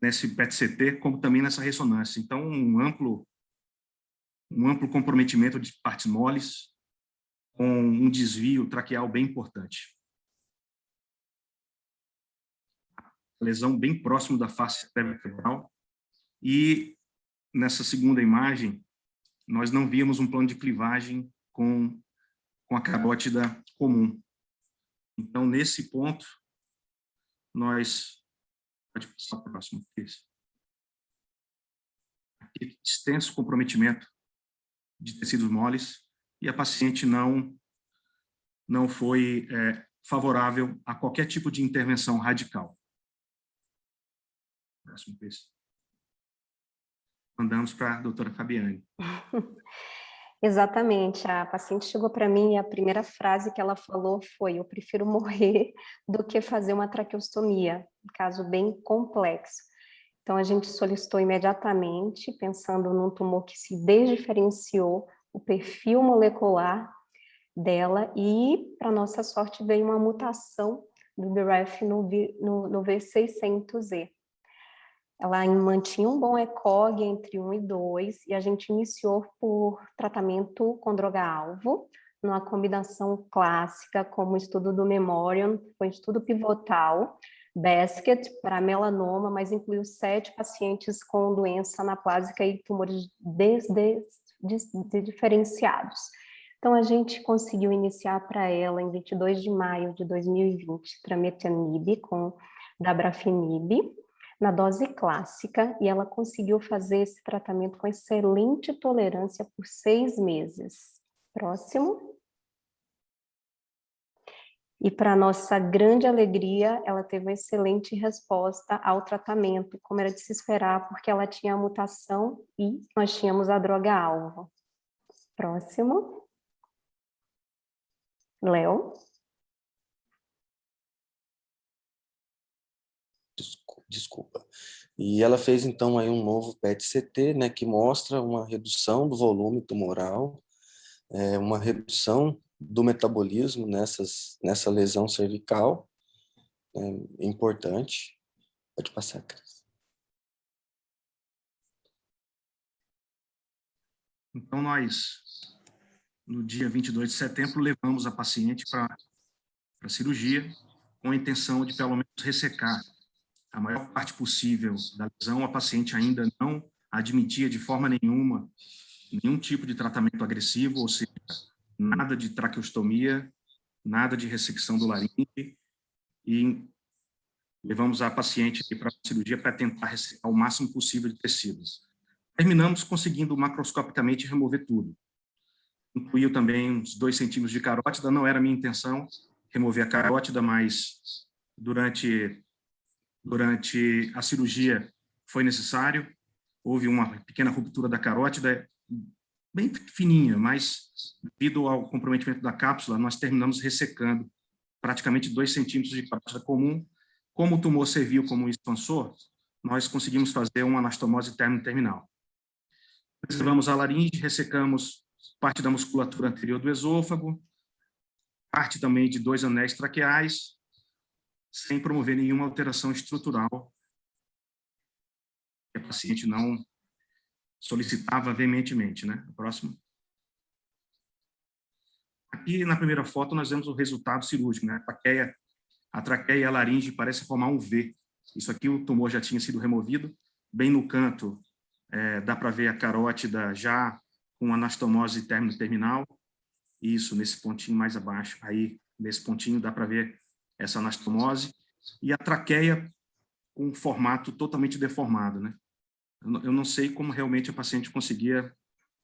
nesse PET-CT, como também nessa ressonância. Então, um amplo comprometimento de partes moles, com um desvio traqueal bem importante. Lesão bem próximo da face cerebral. E nessa segunda imagem, nós não víamos um plano de clivagem com a carótida comum. Então, nesse ponto, nós... Pode passar para o próximo, please. Aqui, extenso comprometimento de tecidos moles, e a paciente não foi favorável a qualquer tipo de intervenção radical. Próximo, please. Mandamos para a doutora Fabiane. Exatamente, a paciente chegou para mim e a primeira frase que ela falou foi: eu prefiro morrer do que fazer uma traqueostomia, um caso bem complexo. Então a gente solicitou imediatamente, pensando num tumor que se desdiferenciou, o perfil molecular dela, e para nossa sorte veio uma mutação do BRAF no V600E. Ela mantinha um bom ECOG entre 1 e 2, e a gente iniciou por tratamento com droga-alvo, numa combinação clássica, como o estudo do Memoriam, foi um estudo pivotal, basket, para melanoma, mas incluiu 7 pacientes com doença anaplásica e tumores diferenciados. Então, a gente conseguiu iniciar para ela, em 22 de maio de 2020, trametinib com dabrafenib. na dose clássica, e ela conseguiu fazer esse tratamento com excelente tolerância por 6 meses. Próximo. E, para nossa grande alegria, ela teve uma excelente resposta ao tratamento, como era de se esperar, porque ela tinha a mutação e nós tínhamos a droga-alvo. Próximo. Léo. Desculpa. E ela fez, então, aí um novo PET-CT, né, que mostra uma redução do volume tumoral, uma redução do metabolismo nessa lesão cervical, importante. Pode passar, Cris. Então, nós, no dia 22 de setembro, levamos a paciente para a cirurgia, com a intenção de, pelo menos, ressecar a maior parte possível da lesão. A paciente ainda não admitia de forma nenhuma nenhum tipo de tratamento agressivo, ou seja, nada de traqueostomia, nada de ressecção do laringe, e levamos a paciente para a cirurgia para tentar ressecar o máximo possível de tecidos. Terminamos conseguindo macroscopicamente remover tudo. Incluiu também uns 2 centímetros de carótida. Não era minha intenção remover a carótida, mas durante a cirurgia foi necessário. Houve uma pequena ruptura da carótida, bem fininha, mas devido ao comprometimento da cápsula, nós terminamos ressecando praticamente 2 centímetros de carótida comum. Como o tumor serviu como expansor, nós conseguimos fazer uma anastomose término-terminal. Preservamos a laringe, ressecamos parte da musculatura anterior do esôfago, parte também de 2 anéis traqueais, sem promover nenhuma alteração estrutural que a paciente não solicitava veementemente, né? Próximo. Aqui, na primeira foto, nós vemos o resultado cirúrgico, né? A traqueia e a laringe parecem formar um V. Isso aqui, o tumor já tinha sido removido. Bem no canto, dá para ver a carótida já com anastomose término-terminal. Isso, nesse pontinho mais abaixo. Aí, nesse pontinho, dá para ver essa anastomose. E a traqueia com um formato totalmente deformado, né? Eu não sei como realmente a paciente conseguia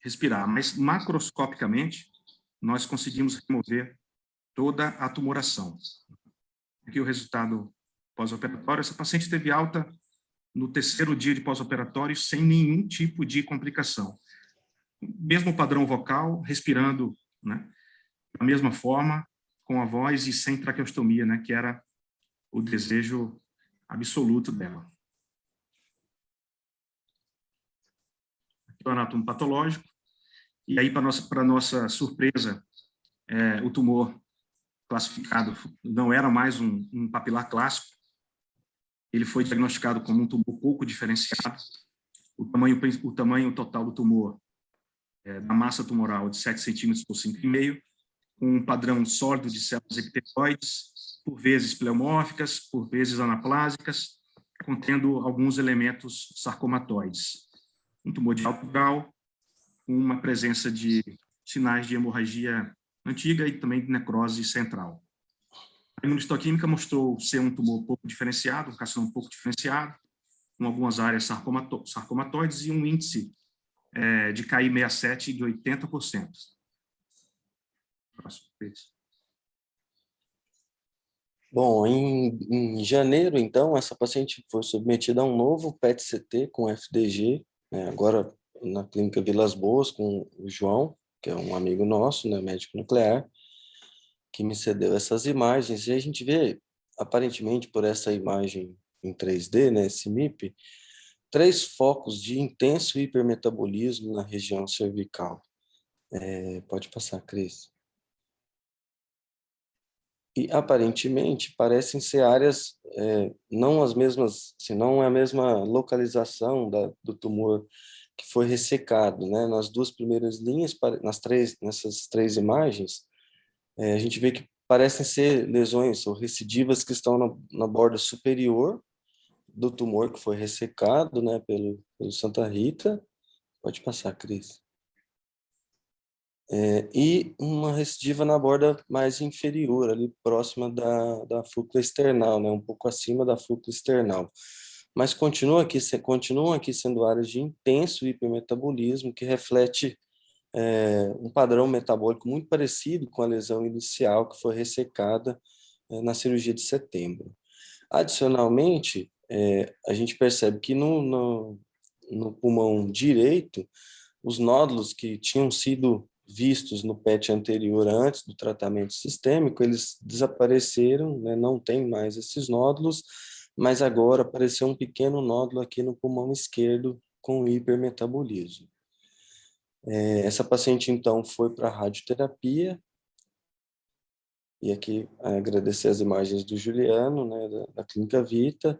respirar, mas macroscopicamente nós conseguimos remover toda a tumoração. Aqui o resultado pós-operatório. Essa paciente teve alta no 3º dia de pós-operatório sem nenhum tipo de complicação. Mesmo padrão vocal, respirando, né, da mesma forma, com a voz e sem traqueostomia, né, que era o desejo absoluto dela. Aqui o anatomo patológico. E aí, para nossa surpresa, o tumor classificado não era mais um papilar clássico. Ele foi diagnosticado como um tumor pouco diferenciado. O tamanho total do tumor, da massa tumoral, de 7 centímetros por 5,5, com um padrão sólido de células epitelioides, por vezes pleomórficas, por vezes anaplásicas, contendo alguns elementos sarcomatoides. Um tumor de alto grau, com uma presença de sinais de hemorragia antiga e também de necrose central. A imunistoquímica mostrou ser um tumor pouco diferenciado, um carcinoma pouco diferenciado, com algumas áreas sarcomatoides e um índice de KI67 de 80%. Próximo, please. Bom, em janeiro, então, essa paciente foi submetida a um novo PET-CT com FDG, né, agora na Clínica Vilas Boas, com o João, que é um amigo nosso, né, médico nuclear, que me cedeu essas imagens. E a gente vê, aparentemente, por essa imagem em 3D, né, esse MIP, 3 focos de intenso hipermetabolismo na região cervical. Pode passar, Cris. E, aparentemente, parecem ser áreas, não as mesmas, se não é a mesma localização do tumor que foi ressecado, né? Nas 2 primeiras linhas, nessas 3 imagens, a gente vê que parecem ser lesões ou recidivas que estão na borda superior do tumor que foi ressecado, né, pelo Santa Rita. Pode passar, Cris. E uma recidiva na borda mais inferior, ali próxima da fúcula external, né, um pouco acima da fúcula external. mas continuam aqui sendo áreas de intenso hipermetabolismo, que reflete um padrão metabólico muito parecido com a lesão inicial que foi ressecada na cirurgia de setembro. Adicionalmente, a gente percebe que no pulmão direito, os nódulos que tinham sido vistos no PET anterior, antes do tratamento sistêmico, eles desapareceram, né? Não tem mais esses nódulos, mas agora apareceu um pequeno nódulo aqui no pulmão esquerdo com hipermetabolismo. Essa paciente, então, foi para a radioterapia, e aqui agradecer as imagens do Juliano, né, da Clínica Vita.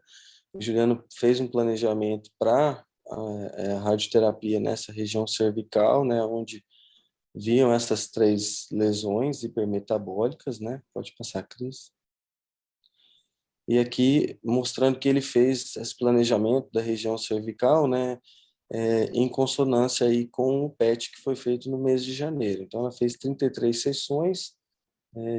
O Juliano fez um planejamento para a radioterapia nessa região cervical, né, onde viam essas 3 lesões hipermetabólicas, né? Pode passar, Cris. E aqui mostrando que ele fez esse planejamento da região cervical, né, em consonância aí com o PET que foi feito no mês de janeiro. Então, ela fez 33 sessões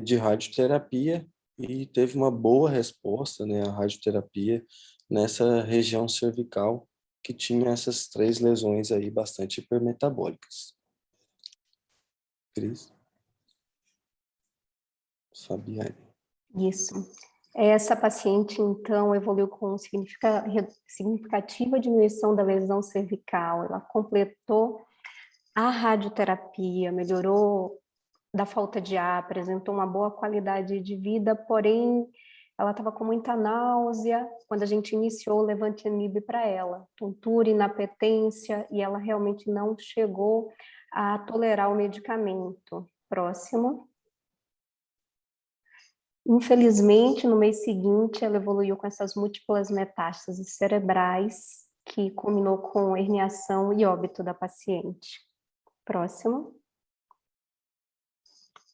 de radioterapia e teve uma boa resposta, né, à radioterapia nessa região cervical que tinha essas 3 lesões aí bastante hipermetabólicas. Cris? Fabiane. Isso. Essa paciente, então, evoluiu com significativa diminuição da lesão cervical. Ela completou a radioterapia, melhorou da falta de ar, apresentou uma boa qualidade de vida, porém, ela estava com muita náusea quando a gente iniciou o levantinib para ela. Tontura, inapetência, e ela realmente não chegou a tolerar o medicamento. Próximo. Infelizmente, no mês seguinte, ela evoluiu com essas múltiplas metástases cerebrais, que culminou com herniação e óbito da paciente. Próximo.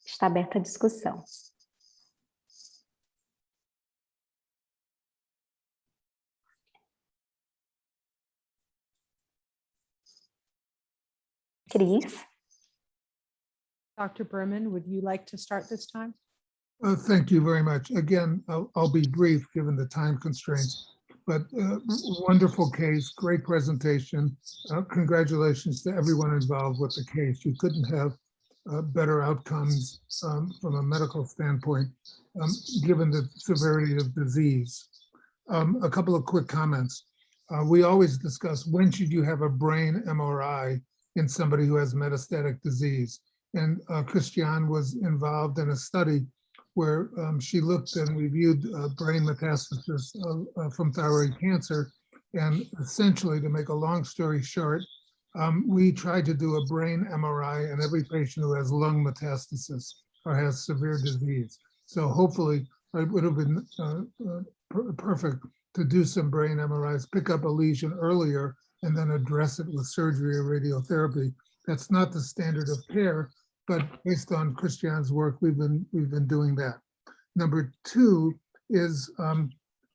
Está aberta a discussão. Cris? Dr. Berman, would you like to start this time? Thank you very much. Again, I'll be brief given the time constraints, but wonderful case, great presentation. Congratulations to everyone involved with the case. You couldn't have better outcomes from a medical standpoint, given the severity of disease. A couple of quick comments. We always discuss when should you have a brain MRI in somebody who has metastatic disease. And Christiane was involved in a study where she looked and reviewed brain metastasis from thyroid cancer. And essentially, to make a long story short, we tried to do a brain MRI in every patient who has lung metastasis or has severe disease. So hopefully, it would have been perfect to do some brain MRIs, pick up a lesion earlier, and then address it with surgery or radiotherapy. That's not the standard of care, but based on Christiane's work, we've been doing that. Number 2 is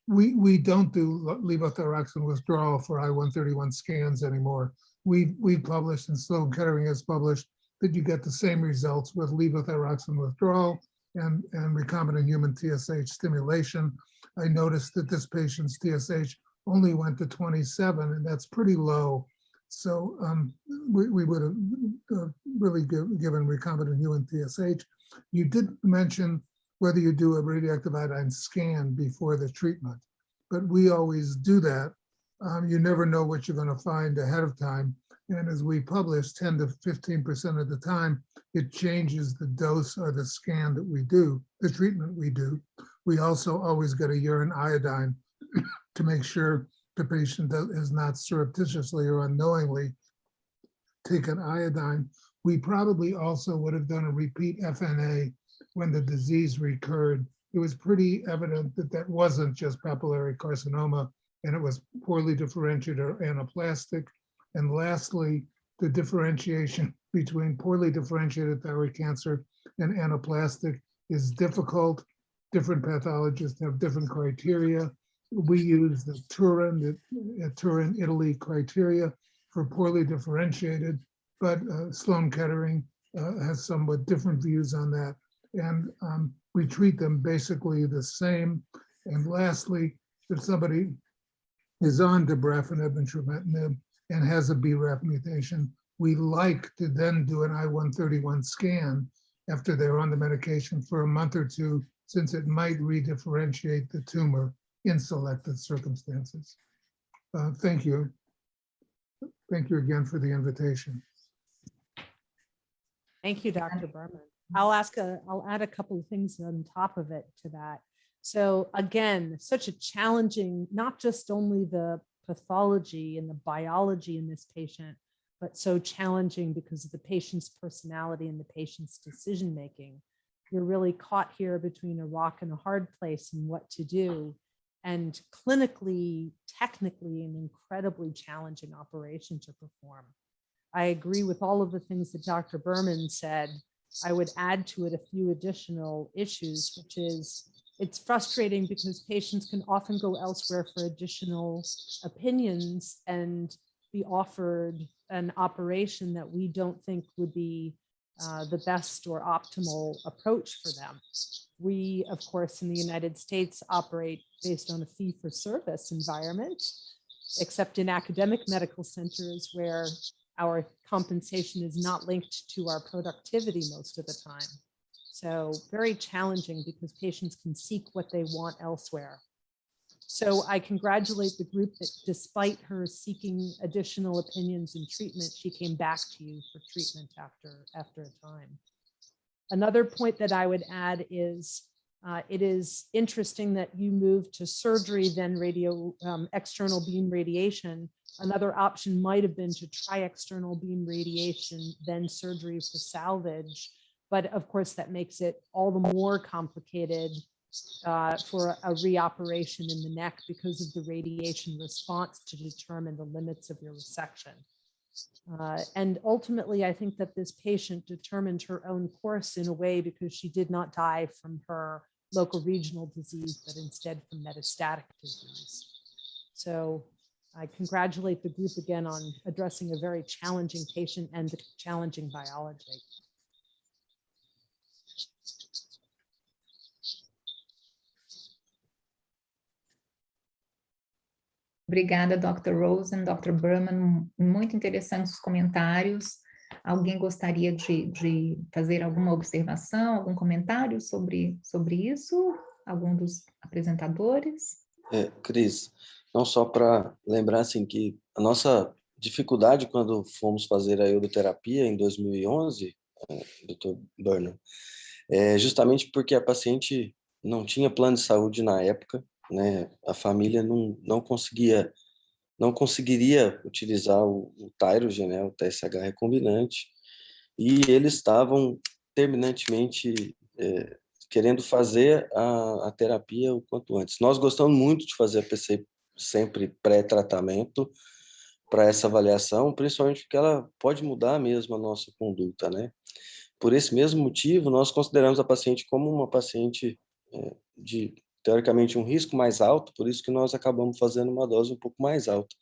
we don't do levothyroxine withdrawal for I-131 scans anymore. We've published, and Sloan Kettering has published, that you get the same results with levothyroxine withdrawal and recombinant human TSH stimulation. I noticed that this patient's TSH only went to 27, and that's pretty low. So we would have really given recombinant human TSH. You did mention whether you do a radioactive iodine scan before the treatment, but we always do that. You never know what you're going to find ahead of time. And as we publish, 10 to 15% of the time, it changes the dose or the scan that we do, the treatment we do. We also always get a urine iodine to make sure the patient is not surreptitiously or unknowingly taken iodine. We probably also would have done a repeat FNA when the disease recurred. It was pretty evident that that wasn't just papillary carcinoma, and it was poorly differentiated or anaplastic. And lastly, the differentiation between poorly differentiated thyroid cancer and anaplastic is difficult. Different pathologists have different criteria. We use the Turin, Italy criteria for poorly differentiated, but Sloan Kettering has somewhat different views on that. And we treat them basically the same. And lastly, if somebody is on dabrafenib and trametinib and has a BRAF mutation, we like to then do an I-131 scan after they're on the medication for a month or two, since it might redifferentiate the tumor in selected circumstances. Thank you. Thank you again for the invitation. Thank you, Dr. Berman. I'll add a couple of things on top of it to that. So again, such a challenging, not just only the pathology and the biology in this patient, but so challenging because of the patient's personality and the patient's decision-making. You're really caught here between a rock and a hard place and what to do. And clinically, technically, an incredibly challenging operation to perform. I agree with all of the things that Dr. Berman said. I would add to it a few additional issues, which is it's frustrating because patients can often go elsewhere for additional opinions and be offered an operation that we don't think would be the best or optimal approach for them. We, of course, in the United States operate based on a fee-for-service environment, except in academic medical centers where our compensation is not linked to our productivity most of the time. So very challenging because patients can seek what they want elsewhere. So I congratulate the group that despite her seeking additional opinions and treatment, she came back to you for treatment after a time. Another point that I would add is it is interesting that you moved to surgery, then external beam radiation. Another option might have been to try external beam radiation, then surgery for salvage. But of course, that makes it all the more complicated for a reoperation in the neck because of the radiation response to determine the limits of your resection. And ultimately, I think that this patient determined her own course in a way because she did not die from her local regional disease, but instead from metastatic disease. So I congratulate the group again on addressing a very challenging patient and the challenging biology. Obrigada, Dr. Rosen, Dr. Berman, muito interessantes os comentários. Alguém gostaria de fazer alguma observação, algum comentário sobre isso? Algum dos apresentadores? Cris, não só para lembrar assim, que a nossa dificuldade quando fomos fazer a iodoterapia em 2011, Dr. Berman, é justamente porque a paciente não tinha plano de saúde na época, né? A família não conseguiria utilizar o Tyrogen, né? O TSH recombinante, e eles estavam terminantemente querendo fazer a terapia o quanto antes. Nós gostamos muito de fazer a PCI sempre pré-tratamento para essa avaliação, principalmente porque ela pode mudar mesmo a nossa conduta, né? Por esse mesmo motivo, nós consideramos a paciente como uma paciente de, teoricamente, um risco mais alto, por isso que nós acabamos fazendo uma dose um pouco mais alta.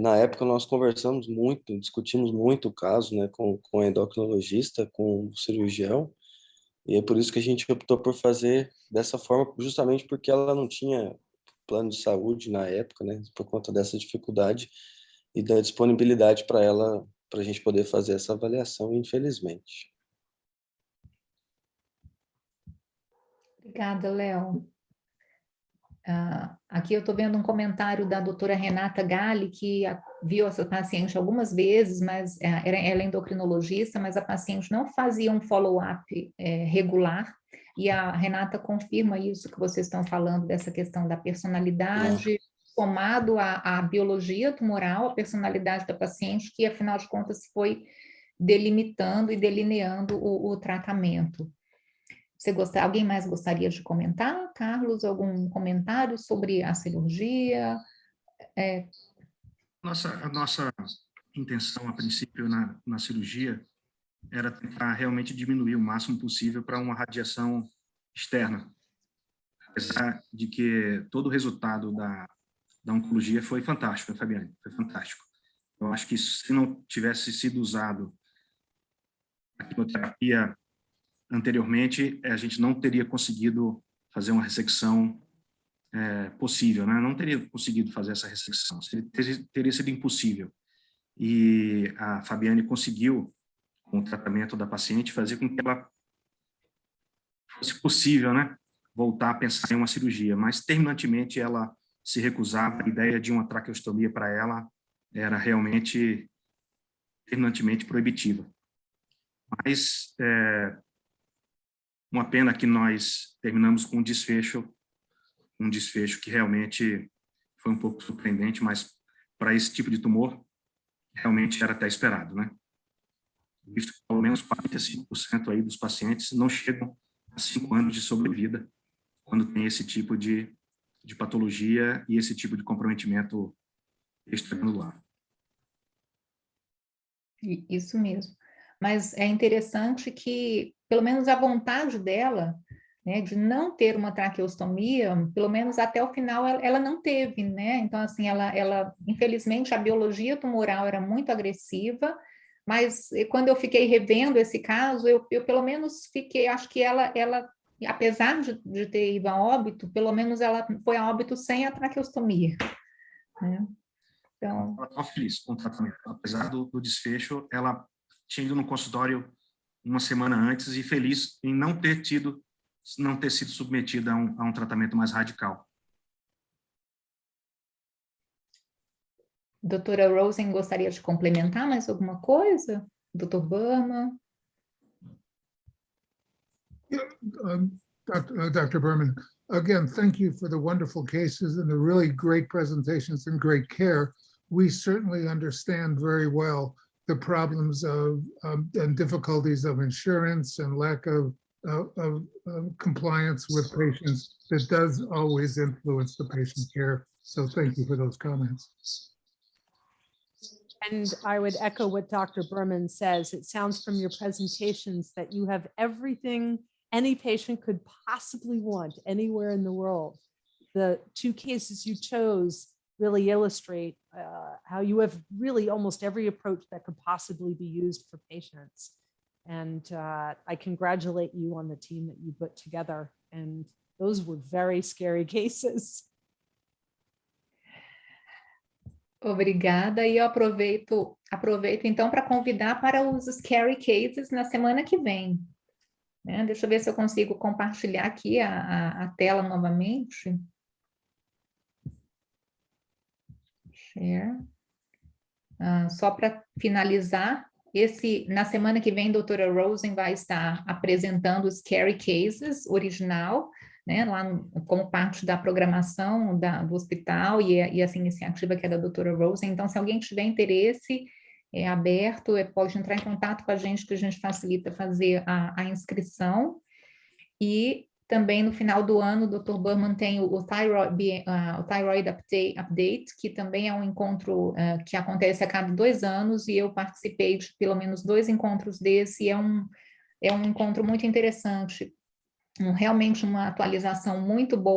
Na época, nós conversamos muito, discutimos muito o caso, né, com o endocrinologista, com o cirurgião, e é por isso que a gente optou por fazer dessa forma, justamente porque ela não tinha plano de saúde na época, né, por conta dessa dificuldade e da disponibilidade para ela, para a gente poder fazer essa avaliação, infelizmente. Obrigada, Léo. Aqui eu estou vendo um comentário da doutora Renata Galli, que viu essa paciente algumas vezes, mas ela é endocrinologista, mas a paciente não fazia um follow-up regular, e a Renata confirma isso que vocês estão falando, dessa questão da personalidade, somado à biologia tumoral, a personalidade da paciente, que afinal de contas foi delimitando e delineando o tratamento. Alguém mais gostaria de comentar? Carlos, algum comentário sobre a cirurgia? A nossa intenção, a princípio, na cirurgia, era tentar realmente diminuir o máximo possível para uma radiação externa. Apesar de que todo o resultado da oncologia foi fantástico, Fabiane, foi fantástico. Eu acho que se não tivesse sido usado a quimioterapia anteriormente, a gente não teria conseguido fazer uma ressecção possível, né? Não teria conseguido fazer essa ressecção, teria sido impossível. E a Fabiane conseguiu, com o tratamento da paciente, fazer com que ela fosse possível, né, voltar a pensar em uma cirurgia, mas terminantemente ela se recusava. A ideia de uma traqueostomia para ela era realmente terminantemente proibitiva. Mas uma pena que nós terminamos com um desfecho que realmente foi um pouco surpreendente, mas para esse tipo de tumor realmente era até esperado, né? Visto que pelo menos 45% aí dos pacientes não chegam a 5 anos de sobrevida quando tem esse tipo de patologia e esse tipo de comprometimento extragranular. Isso mesmo. Mas é interessante que, pelo menos a vontade dela, né, de não ter uma traqueostomia, pelo menos até o final ela não teve, né? Então, assim, ela infelizmente, a biologia tumoral era muito agressiva, mas quando eu fiquei revendo esse caso, eu pelo menos fiquei, acho que ela apesar de ter ido a óbito, pelo menos ela foi a óbito sem a traqueostomia, né? Então... Ela estava feliz com o tratamento. Apesar do desfecho, ela tinha ido no consultório uma semana antes e feliz em não ter sido submetida a um tratamento mais radical. Doutora Rosen, gostaria de complementar mais alguma coisa? Dr. Burman? Dr. Berman, again, thank you for the wonderful cases and the really great presentations and great care. We certainly understand very well the problems of and difficulties of insurance and lack of compliance with patients that does always influence the patient care. So thank you for those comments. And I would echo what Dr. Berman says. It sounds from your presentations that you have everything any patient could possibly want anywhere in the world. The 2 cases you chose really illustrate how you have really almost every approach that could possibly be used for patients. And I congratulate you on the team that you put together. And those were very scary cases. Obrigada, e eu aproveito então para convidar para os Scary Cases na semana que vem. Né? Deixa eu ver se eu consigo compartilhar aqui a tela novamente. Share. Só para finalizar, na semana que vem, a doutora Rosen vai estar apresentando os Scary Cases original, né, lá como parte da programação do hospital e essa iniciativa que é da doutora Rosen. Então, se alguém tiver interesse, é aberto, pode entrar em contato com a gente, que a gente facilita fazer a inscrição. E também no final do ano, o Dr. Burman tem o Thyroid Update, que também é um encontro que acontece a cada 2 anos, e eu participei de pelo menos 2 encontros desse, e é um encontro muito interessante, realmente uma atualização muito boa